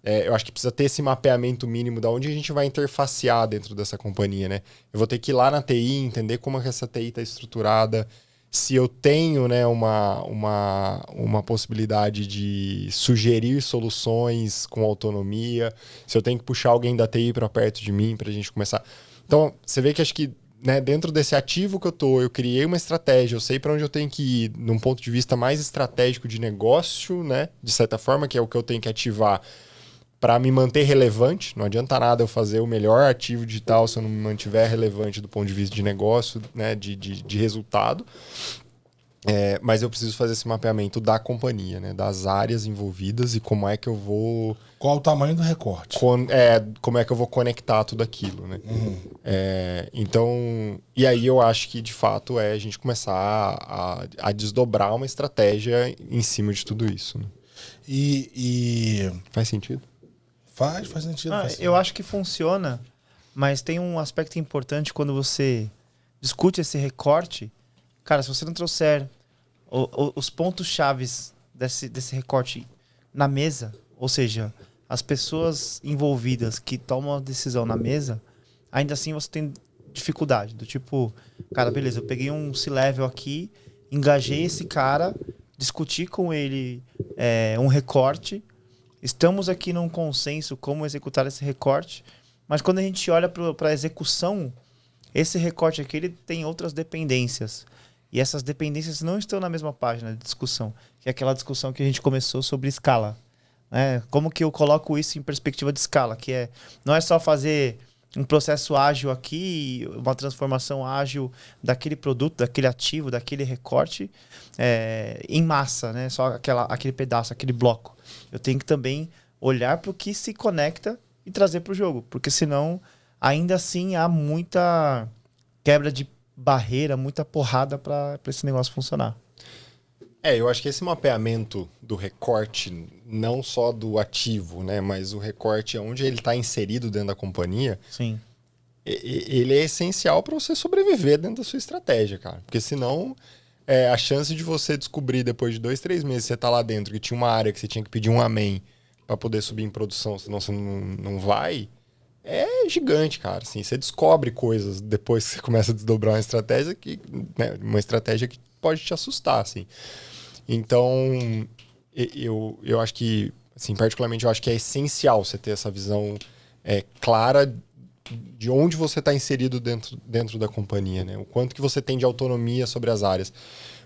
Eu acho que precisa ter esse mapeamento mínimo de onde a gente vai interfacear dentro dessa companhia, né? Eu vou ter que ir lá na TI, entender como é que essa TI está estruturada, se eu tenho, né, uma possibilidade de sugerir soluções com autonomia, se eu tenho que puxar alguém da TI para perto de mim para a gente começar. Então, você vê que acho que, né, dentro desse ativo que eu criei uma estratégia, eu sei para onde eu tenho que ir, num ponto de vista mais estratégico de negócio, né, de certa forma, que é o que eu tenho que ativar para me manter relevante. Não adianta nada eu fazer o melhor ativo digital se eu não me mantiver relevante do ponto de vista de negócio, né, de resultado. Mas eu preciso fazer esse mapeamento da companhia, né, das áreas envolvidas e como é que eu vou... Qual o tamanho do recorte? Como é que eu vou conectar tudo aquilo, né? Então, e aí eu acho que de fato a gente começar a desdobrar uma estratégia em cima de tudo isso, né? Faz sentido? Faz sentido. Eu acho que funciona, mas tem um aspecto importante quando você discute esse recorte. Cara, se você não trouxer os pontos chaves desse recorte na mesa, ou seja, as pessoas envolvidas que tomam a decisão na mesa, ainda assim você tem dificuldade. Do tipo, cara, beleza, eu peguei um C-level aqui, engajei esse cara, discuti com ele um recorte, estamos aqui num consenso como executar esse recorte, mas quando a gente olha para a execução, esse recorte aqui ele tem outras dependências. E essas dependências não estão na mesma página de discussão, que é aquela discussão que a gente começou sobre escala. Né? Como que eu coloco isso em perspectiva de escala? Que não é só fazer um processo ágil aqui, uma transformação ágil daquele produto, daquele ativo, daquele recorte em massa, né? Só aquele pedaço, aquele bloco. Eu tenho que também olhar para o que se conecta e trazer para o jogo, porque senão ainda assim há muita quebra de barreira, muita porrada para esse negócio funcionar. Eu acho que esse mapeamento do recorte, não só do ativo, né, mas o recorte onde ele está inserido dentro da companhia, sim, ele é essencial para você sobreviver dentro da sua estratégia, cara. Porque senão a chance de você descobrir depois de 2, 3 meses que você está lá dentro, que tinha uma área que você tinha que pedir um amém para poder subir em produção, senão você não vai, é gigante, cara. Assim, você descobre coisas depois que você começa a desdobrar uma estratégia uma estratégia que pode te assustar, assim. Então, eu acho que, assim, particularmente, eu acho que é essencial você ter essa visão clara de onde você está inserido dentro da companhia, né? O quanto que você tem de autonomia sobre as áreas.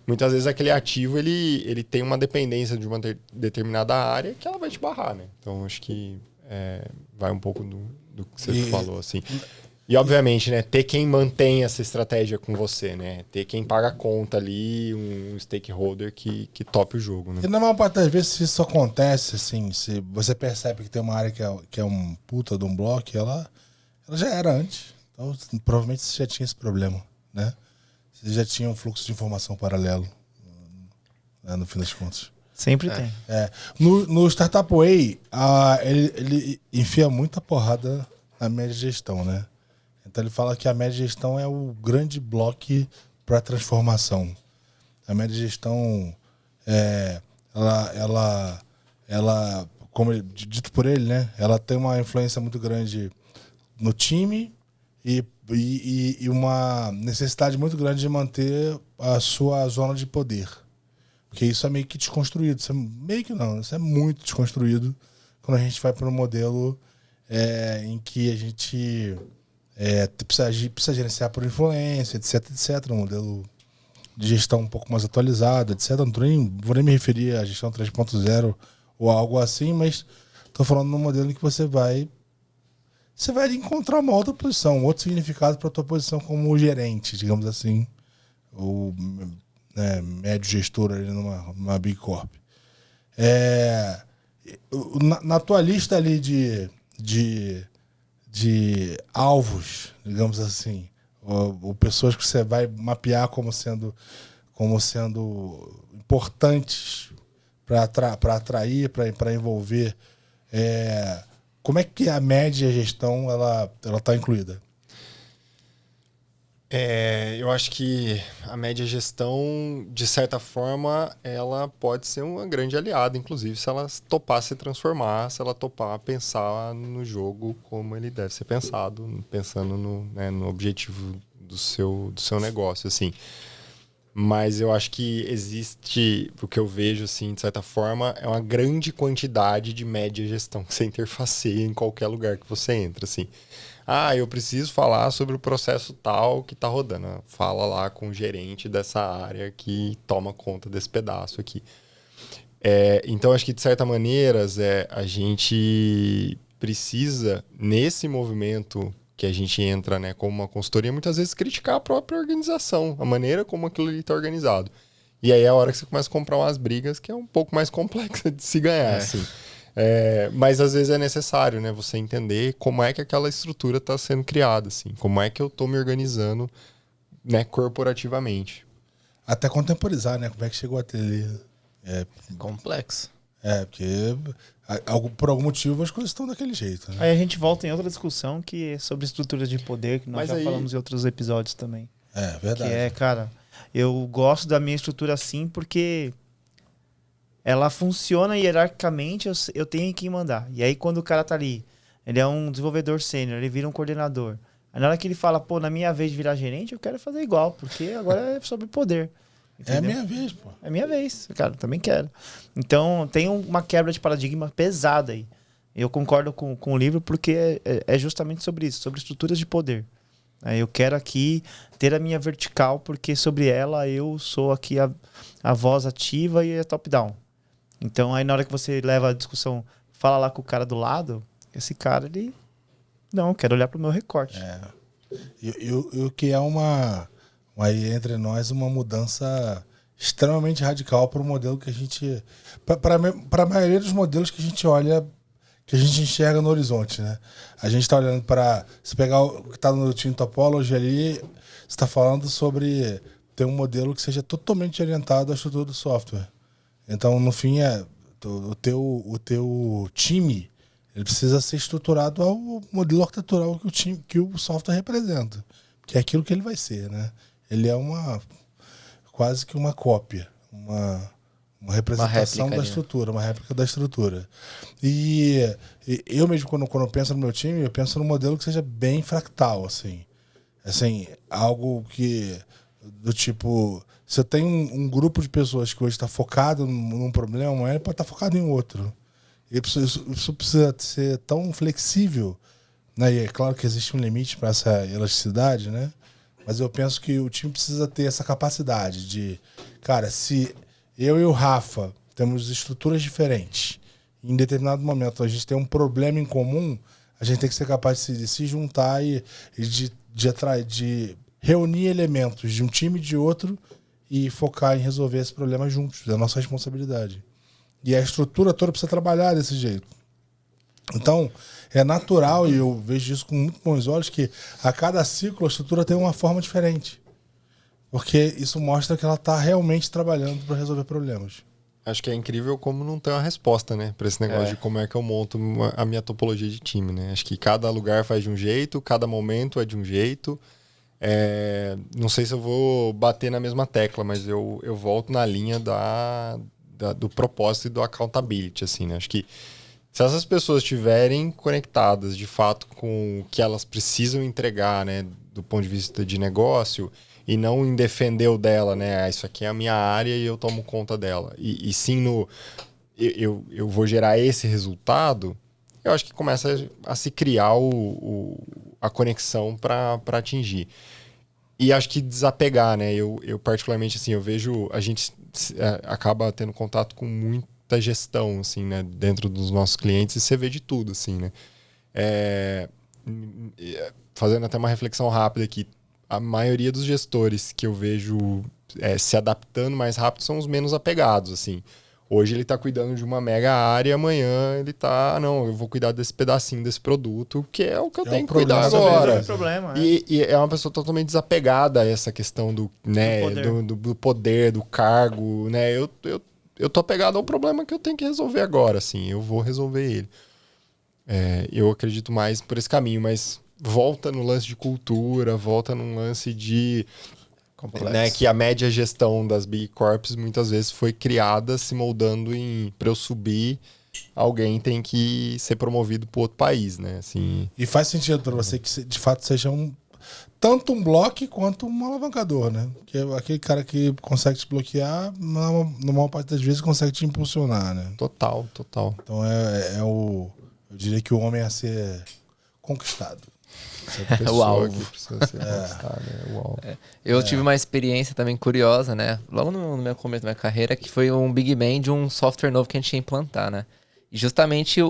Muitas vezes aquele ativo, ele tem uma dependência de uma determinada área que ela vai te barrar, né? Então, acho que vai um pouco do que você falou, assim. E, obviamente, né, ter quem mantém essa estratégia com você, né? Ter quem paga a conta ali, um stakeholder que tope o jogo, né? E na maior parte das vezes, se isso acontece, assim, se você percebe que tem uma área que é um puta de um bloco, ela já era antes. Então, provavelmente você já tinha esse problema, né? Você já tinha um fluxo de informação paralelo, né, no fim das contas. Sempre tem. No Startup Way, ele enfia muita porrada na média gestão, né? Então ele fala que a média gestão é o grande bloco para transformação. A média gestão, ela, como dito por ele, né? Ela tem uma influência muito grande no time e uma necessidade muito grande de manter a sua zona de poder. Porque isso é meio que desconstruído. Isso é meio que não, isso é muito desconstruído quando a gente vai para um modelo em que a gente precisa gerenciar por influência, etc. Um modelo de gestão um pouco mais atualizado, etc. Não vou nem me referir à gestão 3.0 ou algo assim, mas estou falando num modelo em que você vai encontrar uma outra posição, um outro significado para a tua posição como gerente, digamos assim, ou médio gestor ali numa Big Corp. Na tua lista ali de alvos, digamos assim, ou pessoas que você vai mapear como sendo importantes para atrair, para envolver, como é que a média gestão ela está incluída? Eu acho que a média gestão, de certa forma, ela pode ser uma grande aliada, inclusive se ela topar se transformar, se ela topar pensar no jogo como ele deve ser pensado, pensando no objetivo do seu negócio, assim. Mas eu acho que existe, o que eu vejo, assim, de certa forma, é uma grande quantidade de média gestão que você interfaceia em qualquer lugar que você entra, assim. Eu preciso falar sobre o processo tal que está rodando. Fala lá com o gerente dessa área que toma conta desse pedaço aqui. Então, acho que, de certa maneira, a gente precisa, nesse movimento que a gente entra, né, como uma consultoria, muitas vezes criticar a própria organização, a maneira como aquilo ali está organizado. E aí é a hora que você começa a comprar umas brigas que é um pouco mais complexa de se ganhar, assim. Mas às vezes é necessário, né, você entender como é que aquela estrutura está sendo criada, assim, como é que eu estou me organizando, né, corporativamente. Até contemporizar, né? Como é que chegou até ali? Complexo. Porque por algum motivo as coisas estão daquele jeito, né? Aí a gente volta em outra discussão que é sobre estruturas de poder, que nós já falamos em outros episódios também. Verdade. Que cara, eu gosto da minha estrutura assim porque ela funciona hierarquicamente, eu tenho que mandar. E aí quando o cara tá ali, ele é um desenvolvedor sênior, ele vira um coordenador. Aí na hora que ele fala, na minha vez de virar gerente, eu quero fazer igual, porque agora é sobre poder. Entendeu? É a minha vez, pô. É minha vez, cara, também quero. Então tem uma quebra de paradigma pesada aí. Eu concordo com o livro porque é justamente sobre isso, sobre estruturas de poder. Eu quero aqui ter a minha vertical, porque sobre ela eu sou aqui a voz ativa e a top-down. Então, aí na hora que você leva a discussão, fala lá com o cara do lado, esse cara, ele... Não, eu quero olhar pro meu recorte. E o que é aí entre nós, uma mudança extremamente radical para o modelo que a gente... Para a maioria dos modelos que a gente olha, que a gente enxerga no horizonte, né? A gente está olhando para... Se pegar o que está no Team Topology ali, você está falando sobre ter um modelo que seja totalmente orientado à estrutura do software. Então, no fim, o teu time ele precisa ser estruturado ao modelo arquitetural que o software representa. Que é aquilo que ele vai ser, né? Ele é quase que uma cópia, uma representação da estrutura, uma réplica da estrutura. E eu mesmo, quando eu penso no meu time, eu penso num modelo que seja bem fractal, assim. Assim, algo que... Do tipo... Se eu tenho um grupo de pessoas que hoje está focado num problema, ele pode estar focado em outro. Isso precisa ser tão flexível, né? E é claro que existe um limite para essa elasticidade, né? Mas eu penso que o time precisa ter essa capacidade de... Cara, se eu e o Rafa temos estruturas diferentes, em determinado momento a gente tem um problema em comum, a gente tem que ser capaz de se juntar e de reunir elementos de um time e de outro e focar em resolver esse problema juntos. É a nossa responsabilidade. E a estrutura toda precisa trabalhar desse jeito. Então, é natural, e eu vejo isso com muito bons olhos, que a cada ciclo a estrutura tem uma forma diferente. Porque isso mostra que ela está realmente trabalhando para resolver problemas. Acho que é incrível como não tem uma resposta, né? Para esse negócio de como é que eu monto a minha topologia de time, né? Acho que cada lugar faz de um jeito, cada momento é de um jeito. Não sei se eu vou bater na mesma tecla, mas eu volto na linha do propósito e do accountability, assim, né? Acho que se essas pessoas estiverem conectadas, de fato, com o que elas precisam entregar, né? Do ponto de vista de negócio, e não em defender o dela, né? Isso aqui é a minha área e eu tomo conta dela. E sim eu vou gerar esse resultado, eu acho que começa a se criar a conexão para atingir. E acho que desapegar, né? Eu particularmente, assim, eu vejo... A gente acaba tendo contato com muita gestão, assim, né? Dentro dos nossos clientes, e você vê de tudo, assim, né? Fazendo até uma reflexão rápida aqui, a maioria dos gestores que eu vejo se adaptando mais rápido são os menos apegados, assim. Hoje ele está cuidando de uma mega área, amanhã ele está... Não, eu vou cuidar desse pedacinho desse produto, que é o que eu tenho que cuidar agora. E é uma pessoa totalmente desapegada a essa questão do poder, do cargo, né? Eu tô apegado ao problema que eu tenho que resolver agora, assim. Eu vou resolver ele. Eu acredito mais por esse caminho, mas volta no lance de cultura, volta num lance de... Né, que a média gestão das Big Corps muitas vezes foi criada se moldando em... Para eu subir, alguém tem que ser promovido para outro país, né? Assim... E faz sentido para você que de fato seja tanto um bloco quanto um alavancador, né? Que é aquele cara que consegue te bloquear, na maior parte das vezes consegue te impulsionar, né? Total. Então eu diria que o homem é a ser conquistado. O alvo. Eu tive uma experiência também curiosa, né? Logo no meu começo da minha carreira, que foi um Big Bang de um software novo que a gente ia implantar, né? E justamente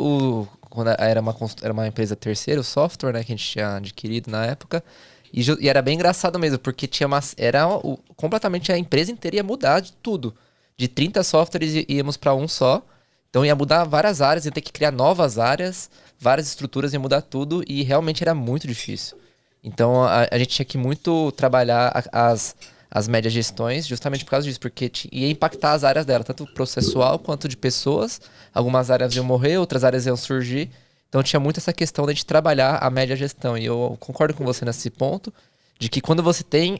quando era uma empresa terceira, o software, né, que a gente tinha adquirido na época, e era bem engraçado mesmo, porque completamente a empresa inteira ia mudar de tudo. De 30 softwares íamos para um só. Então ia mudar várias áreas, ia ter que criar novas áreas, várias estruturas, ia mudar tudo e realmente era muito difícil. Então a gente tinha que muito trabalhar as médias gestões justamente por causa disso, porque ia impactar as áreas dela, tanto processual quanto de pessoas. Algumas áreas iam morrer, outras áreas iam surgir. Então tinha muito essa questão de a gente trabalhar a média gestão. E eu concordo com você nesse ponto, de que quando você tem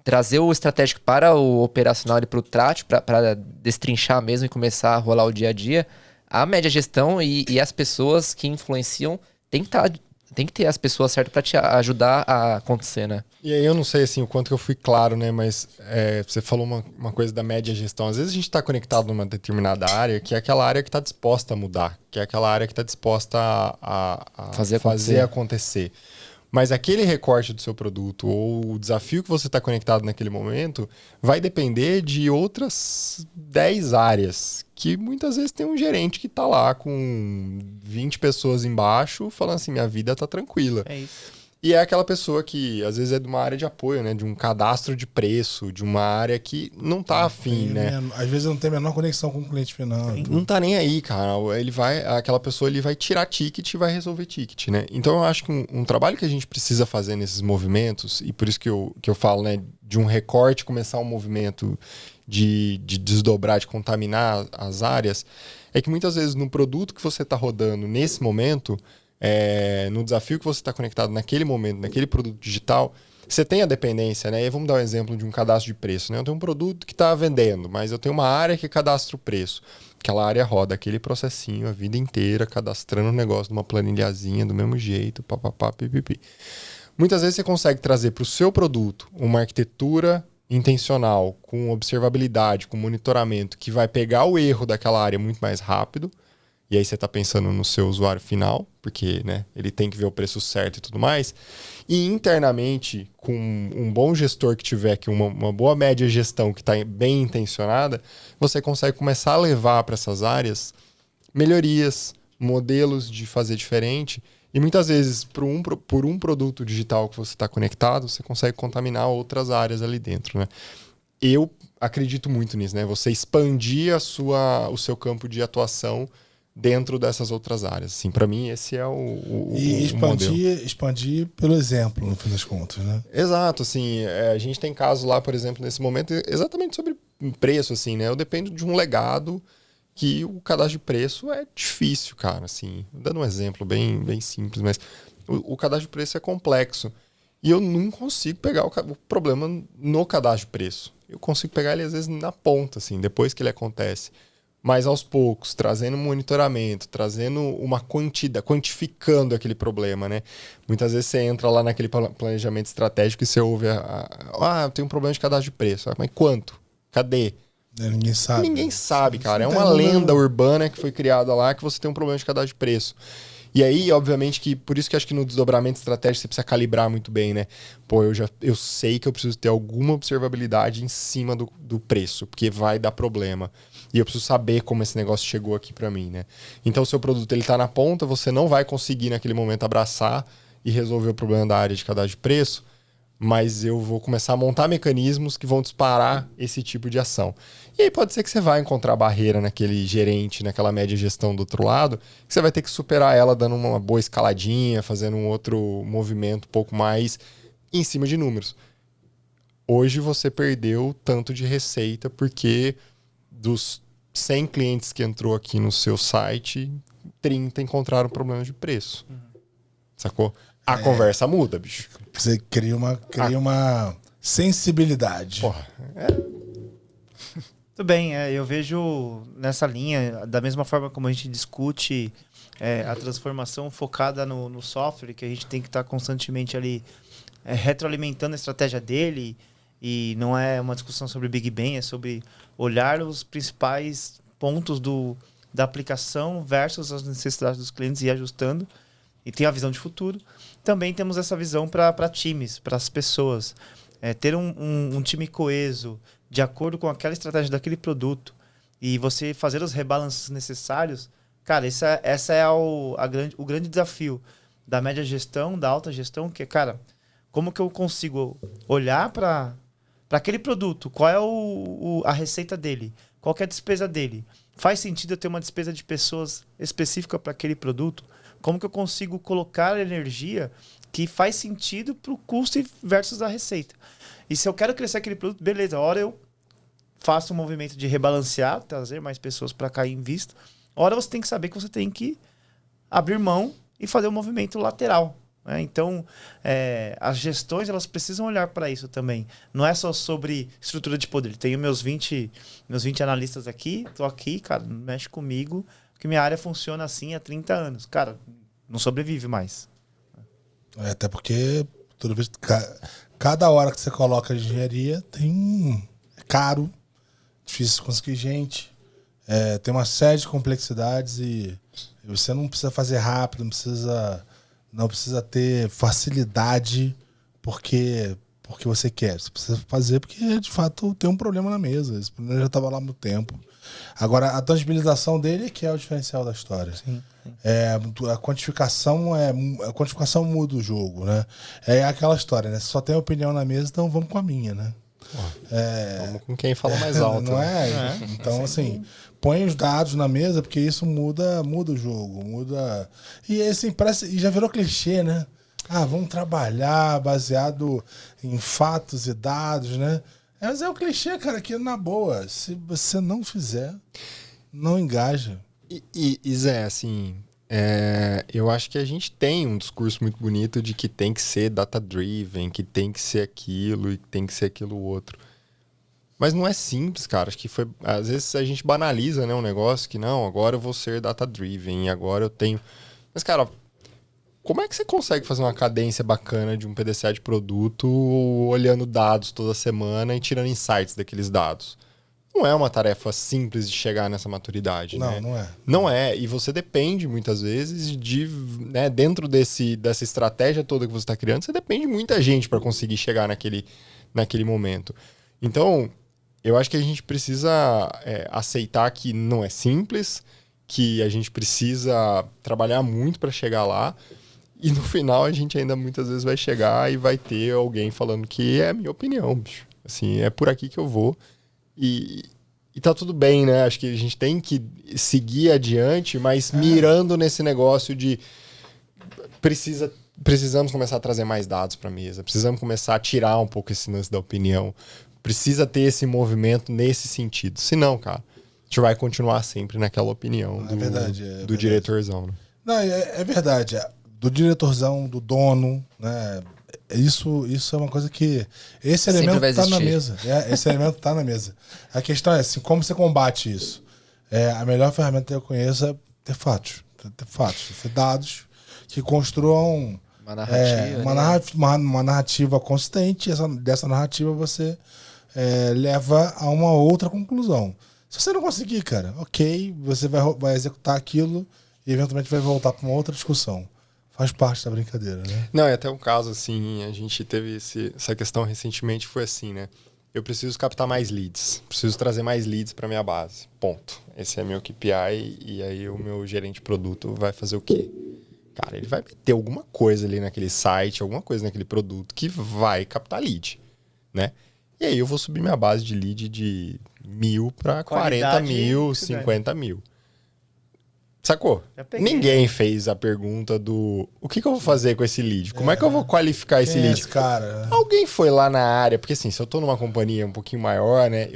trazer o estratégico para o operacional e para o trático, para destrinchar mesmo e começar a rolar o dia a dia, a média gestão e as pessoas que influenciam tem que ter as pessoas certas para te ajudar a acontecer, né? E aí eu não sei assim, o quanto que eu fui claro, né? Mas você falou uma coisa da média gestão. Às vezes a gente está conectado numa determinada área, que é aquela área que está disposta a mudar, que é aquela área que está disposta a fazer acontecer. Mas aquele recorte do seu produto ou o desafio que você está conectado naquele momento vai depender de outras 10 áreas, que muitas vezes tem um gerente que está lá com 20 pessoas embaixo falando assim, minha vida está tranquila. É isso. E é aquela pessoa que às vezes é de uma área de apoio, né? De um cadastro de preço, de uma área que não tá afim, né? Às vezes não tem a menor conexão com o cliente final. Não tá nem aí, cara. Aquela pessoa ele vai tirar ticket e vai resolver ticket, né? Então eu acho que um trabalho que a gente precisa fazer nesses movimentos, e por isso que eu falo, né? De um recorte começar um movimento de desdobrar, de contaminar as áreas, é que muitas vezes no produto que você tá rodando nesse momento... no desafio que você está conectado naquele momento, naquele produto digital, você tem a dependência, né? E vamos dar um exemplo de um cadastro de preço, né? Eu tenho um produto que está vendendo, mas eu tenho uma área que cadastra o preço. Aquela área roda aquele processinho a vida inteira, cadastrando o negócio numa planilhazinha do mesmo jeito, papapá, pipipi. Muitas vezes você consegue trazer para o seu produto uma arquitetura intencional, com observabilidade, com monitoramento, que vai pegar o erro daquela área muito mais rápido. E aí você está pensando no seu usuário final, porque né, ele tem que ver o preço certo e tudo mais. E internamente, com um bom gestor que tiver aqui, uma boa média gestão que está bem intencionada, você consegue começar a levar para essas áreas melhorias, modelos de fazer diferente. E muitas vezes, por um produto digital que você está conectado, você consegue contaminar outras áreas ali dentro, né? Eu acredito muito nisso, né? Você expandir o seu campo de atuação dentro dessas outras áreas. Assim, para mim, esse é o modelo. Expandir pelo exemplo, no fim das contas, né? Exato, assim, a gente tem casos lá, por exemplo, nesse momento, exatamente sobre preço, assim, né? Eu dependo de um legado que o cadastro de preço é difícil, cara, assim. Dando um exemplo bem simples, mas o cadastro de preço é complexo. E eu não consigo pegar o problema no cadastro de preço. Eu consigo pegar ele, às vezes, na ponta, assim, depois que ele acontece. Mas aos poucos, trazendo monitoramento, trazendo uma quantificando aquele problema, né? Muitas vezes você entra lá naquele planejamento estratégico e você ouve eu tenho um problema de cadastro de preço. Mas quanto? Cadê? Ninguém sabe. Ninguém sabe, cara. É uma lenda urbana que foi criada lá que você tem um problema de cadastro de preço. E aí, obviamente, que por isso que acho que no desdobramento estratégico você precisa calibrar muito bem, né? Pô, eu sei que eu preciso ter alguma observabilidade em cima do preço, porque vai dar problema. E eu preciso saber como esse negócio chegou aqui para mim, né? Então, o seu produto ele tá na ponta, você não vai conseguir naquele momento abraçar e resolver o problema da área de cadastro de preço, mas eu vou começar a montar mecanismos que vão disparar esse tipo de ação. E aí pode ser que você vai encontrar barreira naquele gerente, naquela média gestão do outro lado, que você vai ter que superar ela dando uma boa escaladinha, fazendo um outro movimento um pouco mais em cima de números. Hoje você perdeu tanto de receita porque dos 100 clientes que entrou aqui no seu site, 30 encontraram problema de preço. Sacou? A conversa muda, bicho. Você cria uma sensibilidade. Porra, Tudo bem, eu vejo nessa linha, da mesma forma como a gente discute a transformação focada no software, que a gente tem que estar constantemente ali retroalimentando a estratégia dele, e não é uma discussão sobre Big Bang, é sobre olhar os principais pontos da aplicação versus as necessidades dos clientes e ir ajustando, e tem a visão de futuro. Também temos essa visão para times, para as pessoas. Ter um time coeso, de acordo com aquela estratégia daquele produto, e você fazer os rebalanços necessários, cara, essa é o grande desafio da média gestão, da alta gestão, que é, cara, como que eu consigo olhar para aquele produto, qual é a receita dele, qual que é a despesa dele? Faz sentido eu ter uma despesa de pessoas específica para aquele produto? Como que eu consigo colocar energia que faz sentido para o custo versus a receita? E se eu quero crescer aquele produto, beleza, a hora eu faço um movimento de rebalancear, trazer mais pessoas para cair em vista. A hora você tem que saber que você tem que abrir mão e fazer um movimento lateral. Né? Então, as gestões elas precisam olhar para isso também. Não é só sobre estrutura de poder. Tenho meus 20 analistas aqui, estou aqui, cara, mexe comigo, porque minha área funciona assim há 30 anos. Cara, não sobrevive mais. Até porque toda vez cada hora que você coloca a engenharia é caro, difícil conseguir gente, tem uma série de complexidades e você não precisa fazer rápido, não precisa ter facilidade porque você quer. Você precisa fazer porque, de fato, tem um problema na mesa. Esse problema já estava lá há muito tempo. Agora, a tangibilização dele é que é o diferencial da história. Sim. A quantificação muda o jogo, né? É aquela história, né? Se só tem opinião na mesa, então vamos com a minha, né? Vamos com quem fala mais alto. Não é? Então, assim, põe os dados na mesa, porque isso muda o jogo. Muda. E assim, e já virou clichê, né? Vamos trabalhar baseado em fatos e dados, né? Mas é o clichê, cara, que na boa, se você não fizer, não engaja. E Zé, assim, eu acho que a gente tem um discurso muito bonito de que tem que ser data-driven, que tem que ser aquilo e tem que ser aquilo outro. Mas não é simples, cara. Acho que às vezes a gente banaliza, né, um negócio que não, agora eu vou ser data-driven, agora eu tenho... Mas, cara, como é que você consegue fazer uma cadência bacana de um PDCA de produto olhando dados toda semana e tirando insights daqueles dados? Não é uma tarefa simples de chegar nessa maturidade, não, né? Não é. Não é. E você depende, muitas vezes, né, dentro dessa estratégia toda que você está criando, você depende de muita gente para conseguir chegar naquele momento. Então, eu acho que a gente precisa aceitar que não é simples, que a gente precisa trabalhar muito para chegar lá. E no final a gente ainda muitas vezes vai chegar e vai ter alguém falando que é a minha opinião, bicho. Assim, é por aqui que eu vou. E tá tudo bem, né? Acho que a gente tem que seguir adiante, mas mirando nesse negócio de precisamos começar a trazer mais dados para a mesa, precisamos começar a tirar um pouco esse lance da opinião, precisa ter esse movimento nesse sentido. Senão, cara, a gente vai continuar sempre naquela opinião do diretorzão. Né? Não, é verdade. Do diretorzão, do dono, né? Isso é uma coisa que... Esse elemento tá na mesa. Esse elemento tá na mesa. A questão é assim, como você combate isso? A melhor ferramenta que eu conheço é ter fatos. Ter dados que construam uma narrativa consistente. Dessa narrativa você leva a uma outra conclusão. Se você não conseguir, cara, ok, você vai executar aquilo e eventualmente vai voltar para uma outra discussão. Faz parte da brincadeira, né? Não, é até um caso assim, a gente teve essa questão recentemente, foi assim, né? Eu preciso captar mais leads, preciso trazer mais leads para minha base, ponto. Esse é meu KPI e aí o meu gerente de produto vai fazer o quê? Cara, ele vai ter alguma coisa ali naquele site, alguma coisa naquele produto que vai captar lead, né? E aí eu vou subir minha base de lead de 1.000 para 40 mil, 50 mil. Sacou? Ninguém fez a pergunta do o que eu vou fazer com esse lead? Como é que eu vou qualificar esse lead? Cara? Alguém foi lá na área, porque assim, se eu tô numa companhia um pouquinho maior, né,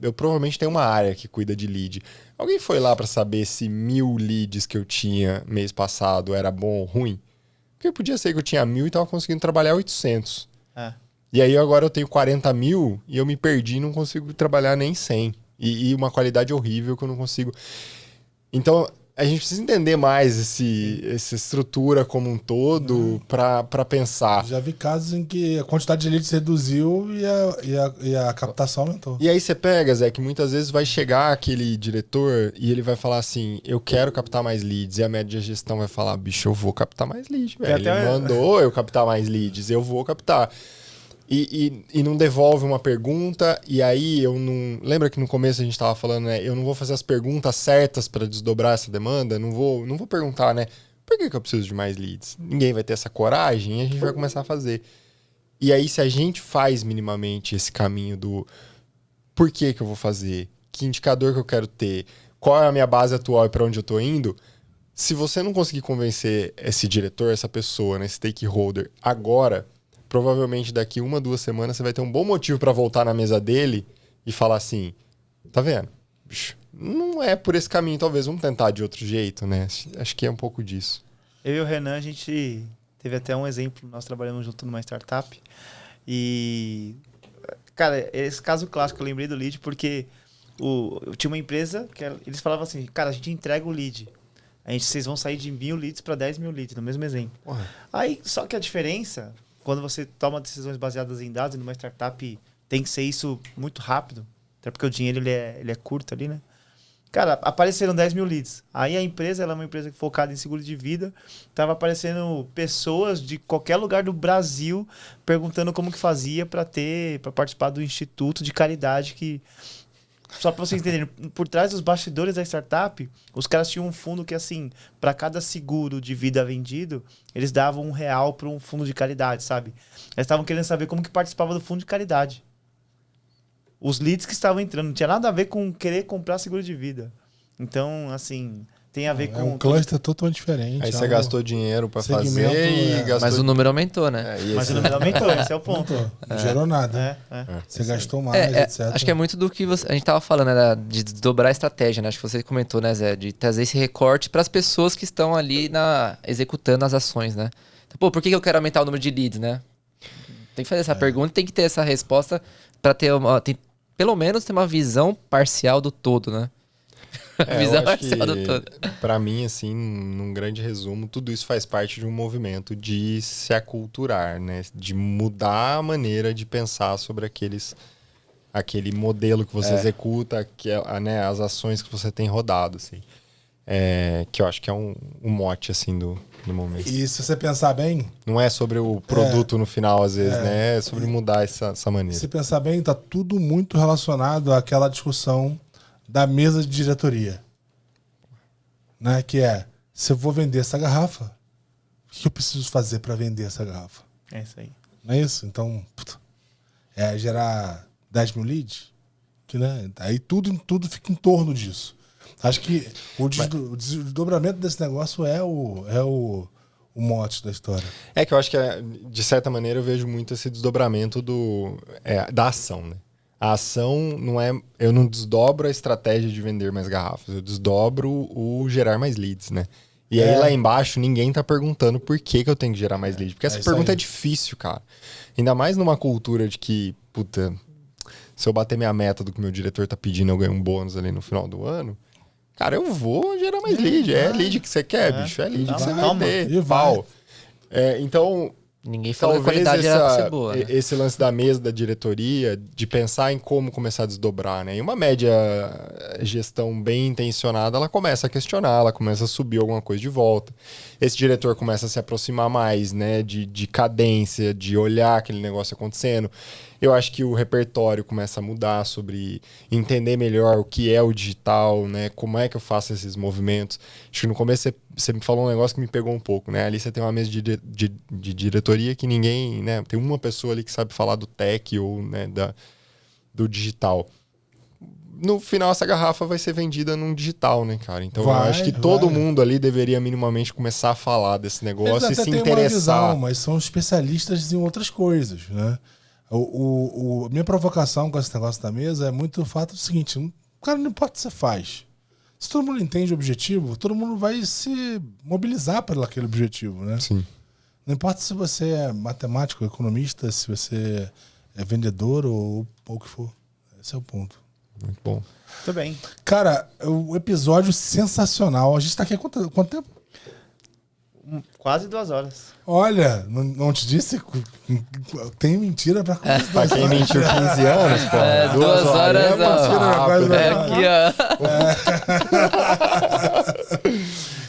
eu provavelmente tenho uma área que cuida de lead. Alguém foi lá para saber se 1.000 leads que eu tinha mês passado era bom ou ruim? Porque podia ser que eu tinha 1.000 e tava conseguindo trabalhar 800. E aí agora eu tenho 40 mil e eu me perdi e não consigo trabalhar nem 100. E uma qualidade horrível que eu não consigo. Então... A gente precisa entender mais essa estrutura como um todo para pensar. Já vi casos em que a quantidade de leads reduziu e a captação aumentou. E aí você pega, Zé, que muitas vezes vai chegar aquele diretor e ele vai falar assim, eu quero captar mais leads. E a média de gestão vai falar, bicho, eu vou captar mais leads, velho. Ele mandou eu captar mais leads, eu vou captar. E não devolve uma pergunta, e aí eu não... Lembra que no começo a gente estava falando, né? Eu não vou fazer as perguntas certas para desdobrar essa demanda, não vou perguntar, né? Por que eu preciso de mais leads? Ninguém vai ter essa coragem e a gente vai começar a fazer. E aí, se a gente faz minimamente esse caminho do por que eu vou fazer, que indicador que eu quero ter, qual é a minha base atual e para onde eu estou indo, se você não conseguir convencer esse diretor, essa pessoa, né, esse stakeholder, agora... Provavelmente daqui 1, 2 semanas você vai ter um bom motivo para voltar na mesa dele e falar assim, tá vendo? Bicho, não é por esse caminho, talvez vamos tentar de outro jeito, né? Acho que é um pouco disso. Eu e o Renan, a gente teve até um exemplo, nós trabalhamos junto numa startup e, cara, esse caso clássico, eu lembrei do lead porque eu tinha uma empresa que eles falavam assim, cara, a gente entrega o lead. Vocês vão sair de 1.000 leads para 10.000 leads, no mesmo exemplo. Porra. Aí, só que a diferença... Quando você toma decisões baseadas em dados, numa startup tem que ser isso muito rápido. Até porque o dinheiro ele é curto ali, né? Cara, apareceram 10.000 leads. Aí a empresa, ela é uma empresa focada em seguro de vida. Tava aparecendo pessoas de qualquer lugar do Brasil perguntando como que fazia para participar do Instituto de Caridade que... Só para vocês entenderem, por trás dos bastidores da startup, os caras tinham um fundo que, assim, para cada seguro de vida vendido, eles davam R$1 para um fundo de caridade, sabe? Eles estavam querendo saber como que participava do fundo de caridade. Os leads que estavam entrando, não tinha nada a ver com querer comprar seguro de vida. Então, assim, tem a ver com... É um cluster totalmente diferente. Aí você gastou dinheiro para fazer e gastou... Mas o número aumentou, né? Mas o número aumentou, esse é o ponto. Não gerou nada. Você gastou mais, etc. Acho que é muito do que a gente tava falando, né? De desdobrar a estratégia, né? Acho que você comentou, né, Zé? De trazer esse recorte para as pessoas que estão ali executando as ações, né? Então, pô, por que eu quero aumentar o número de leads, né? Tem que fazer essa pergunta, tem que ter essa resposta para ter pelo menos ter uma visão parcial do todo, né? Visão parcial do todo. Pra mim, assim, num grande resumo, tudo isso faz parte de um movimento de se aculturar, né? De mudar a maneira de pensar sobre aquele modelo que você executa, que é, né, as ações que você tem rodado, assim. Que eu acho que é um mote, assim, do momento. E se você pensar bem... Não é sobre o produto no final, às vezes, né? É sobre mudar essa maneira. Se pensar bem, tá tudo muito relacionado àquela discussão da mesa de diretoria. né? Que é, se eu vou vender essa garrafa, o que eu preciso fazer para vender essa garrafa? É isso aí. Não é isso? Então, gerar 10 mil leads, que, né? Aí tudo fica em torno disso. Acho que o desdobramento desse negócio é o mote da história. É que eu acho que, de certa maneira, eu vejo muito esse desdobramento da ação, né? A ação não é... Eu não desdobro a estratégia de vender mais garrafas, eu desdobro o gerar mais leads, né? E aí lá embaixo ninguém tá perguntando por que eu tenho que gerar mais leads. Porque essa pergunta é difícil, cara. Ainda mais numa cultura de que, puta, se eu bater minha meta do que meu diretor tá pedindo, eu ganho um bônus ali no final do ano. Cara, eu vou gerar mais lead. É lead que você quer, bicho. É lead que você vai ter. E vai. Então, Ninguém falou que a talvez qualidade era pra ser boa. Né? esse lance da mesa da diretoria, de pensar em como começar a desdobrar, né? E uma média gestão bem intencionada, ela começa a questionar, ela começa a subir alguma coisa de volta. Esse diretor começa a se aproximar mais, né? De cadência, de olhar aquele negócio acontecendo. Eu acho que o repertório começa a mudar sobre entender melhor o que é o digital, né? Como é que eu faço esses movimentos. Acho que no começo você me falou um negócio que me pegou um pouco, né? Ali você tem uma mesa de diretoria que ninguém, né? Tem uma pessoa ali que sabe falar do tech ou, né, do digital. No final, essa garrafa vai ser vendida num digital, né, cara? Então, eu acho que todo mundo ali deveria minimamente começar a falar desse negócio e se interessar. Uma visão, mas são especialistas em outras coisas, né? A minha provocação com esse negócio da mesa é muito o fato do seguinte: cara, não importa o que você faz. Se todo mundo entende o objetivo, todo mundo vai se mobilizar para aquele objetivo, né? Sim. Não importa se você é matemático, economista, se você é vendedor ou o que for. Esse é o ponto. Muito bom. Muito bem. Cara, o episódio sensacional. A gente tá aqui há quanto tempo? Quase 2 horas. Olha, não te disse? Tem mentira pra começar. Pra quem mentiu 15 anos, pô. 2 horas. É mentira, Aqui, ó.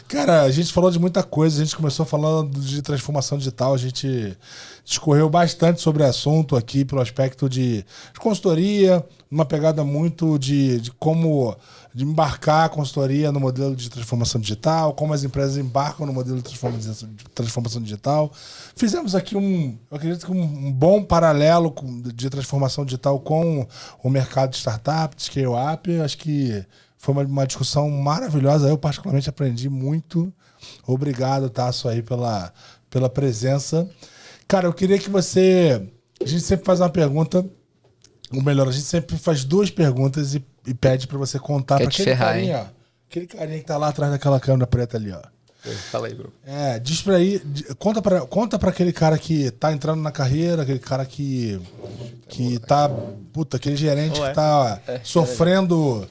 Cara, a gente falou de muita coisa. A gente começou falando de transformação digital. A gente discorreu bastante sobre o assunto aqui pelo aspecto de consultoria, uma pegada muito de como de embarcar a consultoria no modelo de transformação digital, como as empresas embarcam no modelo de transformação digital. Fizemos aqui eu acredito que um bom paralelo de transformação digital com o mercado de startup, de scale-up. Acho que foi uma discussão maravilhosa. Eu particularmente aprendi muito. Obrigado, Tasso, aí pela presença. Cara, eu queria que você... A gente sempre faz uma pergunta, ou melhor, a gente sempre faz 2 perguntas e pede pra você contar pra aquele carinha, ó. Aquele carinha que tá lá atrás daquela câmera preta ali, ó. Fala aí, bro. Diz pra aí, conta pra aquele cara que tá entrando na carreira, aquele cara que tá, puta, aquele gerente que tá sofrendo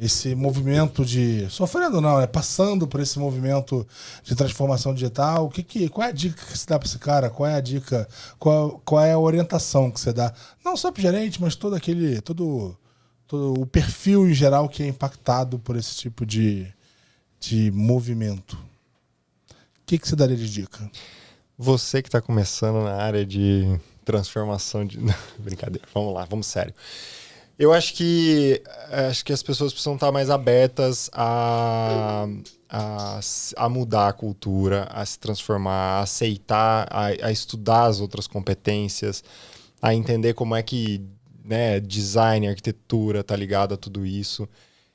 esse movimento de... Sofrendo não, passando por esse movimento de transformação digital. Qual é a dica que você dá para esse cara? Qual é a dica? Qual é a orientação que você dá? Não só para o gerente, mas todo o perfil em geral que é impactado por esse tipo de movimento. O que você daria de dica? Você que está começando na área de transformação de... Não, brincadeira, vamos lá, vamos sério. Eu acho que as pessoas precisam estar mais abertas a mudar a cultura, a se transformar, a aceitar, a estudar as outras competências, a entender como é que, né, design, arquitetura tá ligado a tudo isso.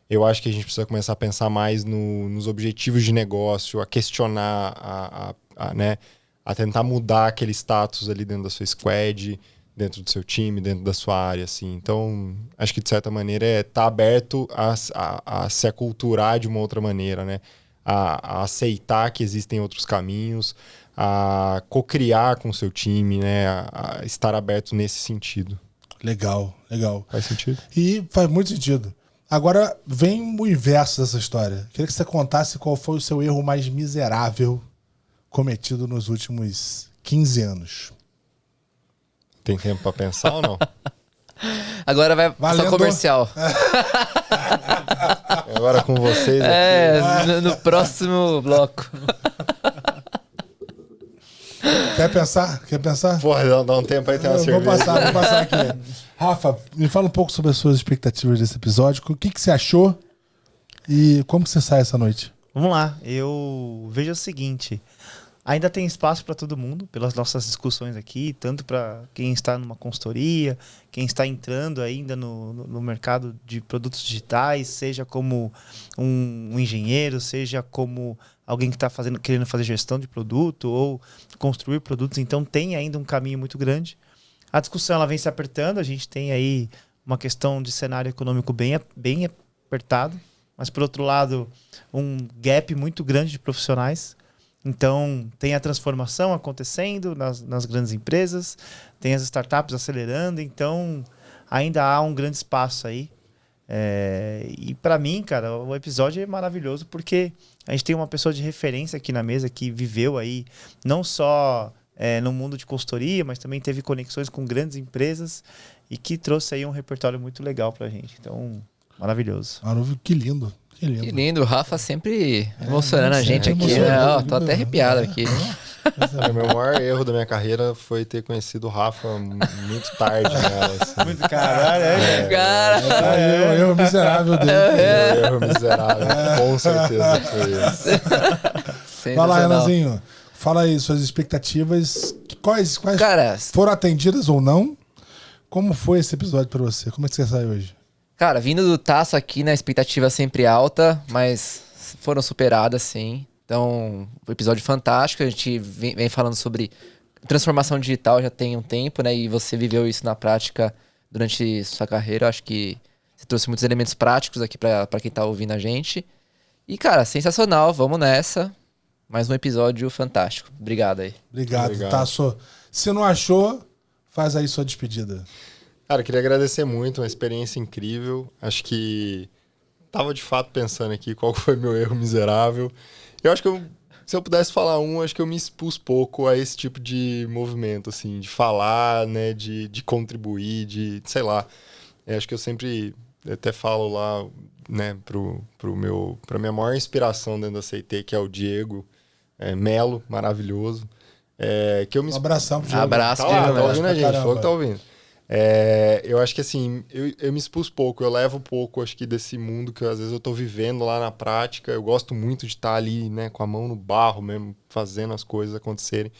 Eu acho que a gente precisa começar a pensar mais nos objetivos de negócio, a questionar, né, a tentar mudar aquele status ali dentro da sua squad, dentro do seu time, dentro da sua área, assim. Então, acho que de certa maneira estar aberto a se aculturar de uma outra maneira, né? A aceitar que existem outros caminhos, a co-criar com o seu time, né? A estar aberto nesse sentido. Legal. Faz sentido? E faz muito sentido. Agora, vem o inverso dessa história. Queria que você contasse qual foi o seu erro mais miserável cometido nos últimos 15 anos. Tem tempo pra pensar ou não? Agora vai passar comercial. Agora com vocês aqui. No próximo bloco. Quer pensar? Porra, dá um tempo aí, tem uma cerveja. Vou passar aqui. Rafa, me fala um pouco sobre as suas expectativas desse episódio. O que você achou? E como que você sai essa noite? Vamos lá, eu vejo o seguinte, ainda tem espaço para todo mundo, pelas nossas discussões aqui, tanto para quem está numa consultoria, quem está entrando ainda no mercado de produtos digitais, seja como um engenheiro, seja como alguém que está querendo fazer gestão de produto ou construir produtos, então tem ainda um caminho muito grande. A discussão ela vem se apertando, a gente tem aí uma questão de cenário econômico bem apertado, mas por outro lado um gap muito grande de profissionais. Então tem a transformação acontecendo nas grandes empresas, tem as startups acelerando, então ainda há um grande espaço aí. E para mim, cara, o episódio é maravilhoso porque a gente tem uma pessoa de referência aqui na mesa que viveu aí não só no mundo de consultoria, mas também teve conexões com grandes empresas e que trouxe aí um repertório muito legal pra gente. Então, maravilhoso. Que lindo. Que lindo. O Rafa sempre emocionando a gente aqui. Tô até arrepiado aqui. O meu maior erro da minha carreira foi ter conhecido o Rafa muito tarde nela. Assim. Muito caralho, O erro miserável dele. O erro miserável. Com certeza foi isso. Vai lá, Renanzinho. Fala aí suas expectativas. Quais cara, foram atendidas ou não? Como foi esse episódio pra você? Como é que você sai hoje? Cara, vindo do Tasso aqui, né, expectativa sempre alta, mas foram superadas, sim. Então, um episódio fantástico. A gente vem falando sobre transformação digital já tem um tempo, né? E você viveu isso na prática durante sua carreira. Eu acho que você trouxe muitos elementos práticos aqui pra quem tá ouvindo a gente. E, cara, sensacional. Vamos nessa. Mais um episódio fantástico. Obrigado aí. Obrigado. Tasso. Se não achou, faz aí sua despedida. Cara, queria agradecer muito, uma experiência incrível. Acho que tava de fato pensando aqui qual foi meu erro miserável. Eu acho que se eu pudesse falar acho que eu me expus pouco a esse tipo de movimento, assim, de falar, né, de contribuir, sei lá. Acho que eu sempre até falo lá, né, pra minha maior inspiração dentro da CT, que é o Diego Melo, maravilhoso. Que eu me... Um abração pro Diego. Abraço, Diego. Diego. Tá ouvindo a gente, falou que tá ouvindo. Eu acho que assim, eu me expus pouco, eu levo pouco, acho que desse mundo que às vezes eu tô vivendo lá na prática. Eu gosto muito de estar ali, né, com a mão no barro mesmo, fazendo as coisas acontecerem.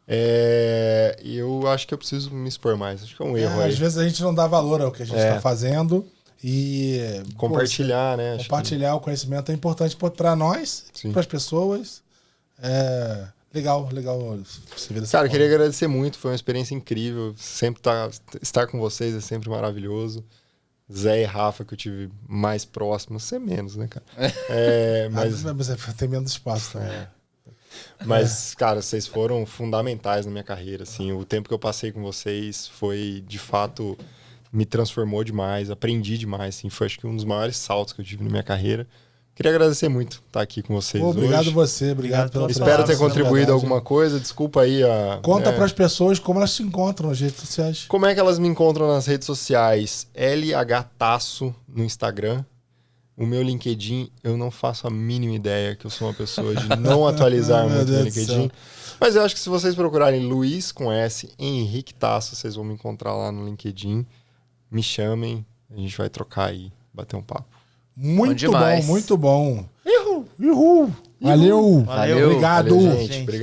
E eu acho que eu preciso me expor mais, acho que é um erro aí. Às vezes a gente não dá valor ao que a gente tá fazendo e... Compartilhar, né? Compartilhar o conhecimento é importante para nós, para as pessoas. Legal você ver dessa Cara, forma. eu queria agradecer muito, foi uma experiência incrível. Sempre estar com vocês é sempre maravilhoso. Zé e Rafa, que eu tive mais próximo, você menos, né, cara? Mas tem menos espaço também. Mas, cara, vocês foram fundamentais na minha carreira, assim. O tempo que eu passei com vocês foi, de fato, me transformou demais, aprendi demais, assim. Foi, acho que, um dos maiores saltos que eu tive na minha carreira. Queria agradecer muito estar aqui com vocês hoje. Obrigado você, obrigado pela Espero ter contribuído alguma coisa. Desculpa aí Conta para as pessoas como elas se encontram nas redes sociais. Como é que elas me encontram nas redes sociais? LH Tasso no Instagram. O meu LinkedIn, eu não faço a mínima ideia que eu sou uma pessoa de não atualizar muito meu LinkedIn. Mas eu acho que se vocês procurarem Luiz com S, Henrique Tasso, vocês vão me encontrar lá no LinkedIn. Me chamem, a gente vai trocar aí, bater um papo. Muito bom, muito bom. Valeu. Valeu. Obrigado. Valeu, gente. Obrigado.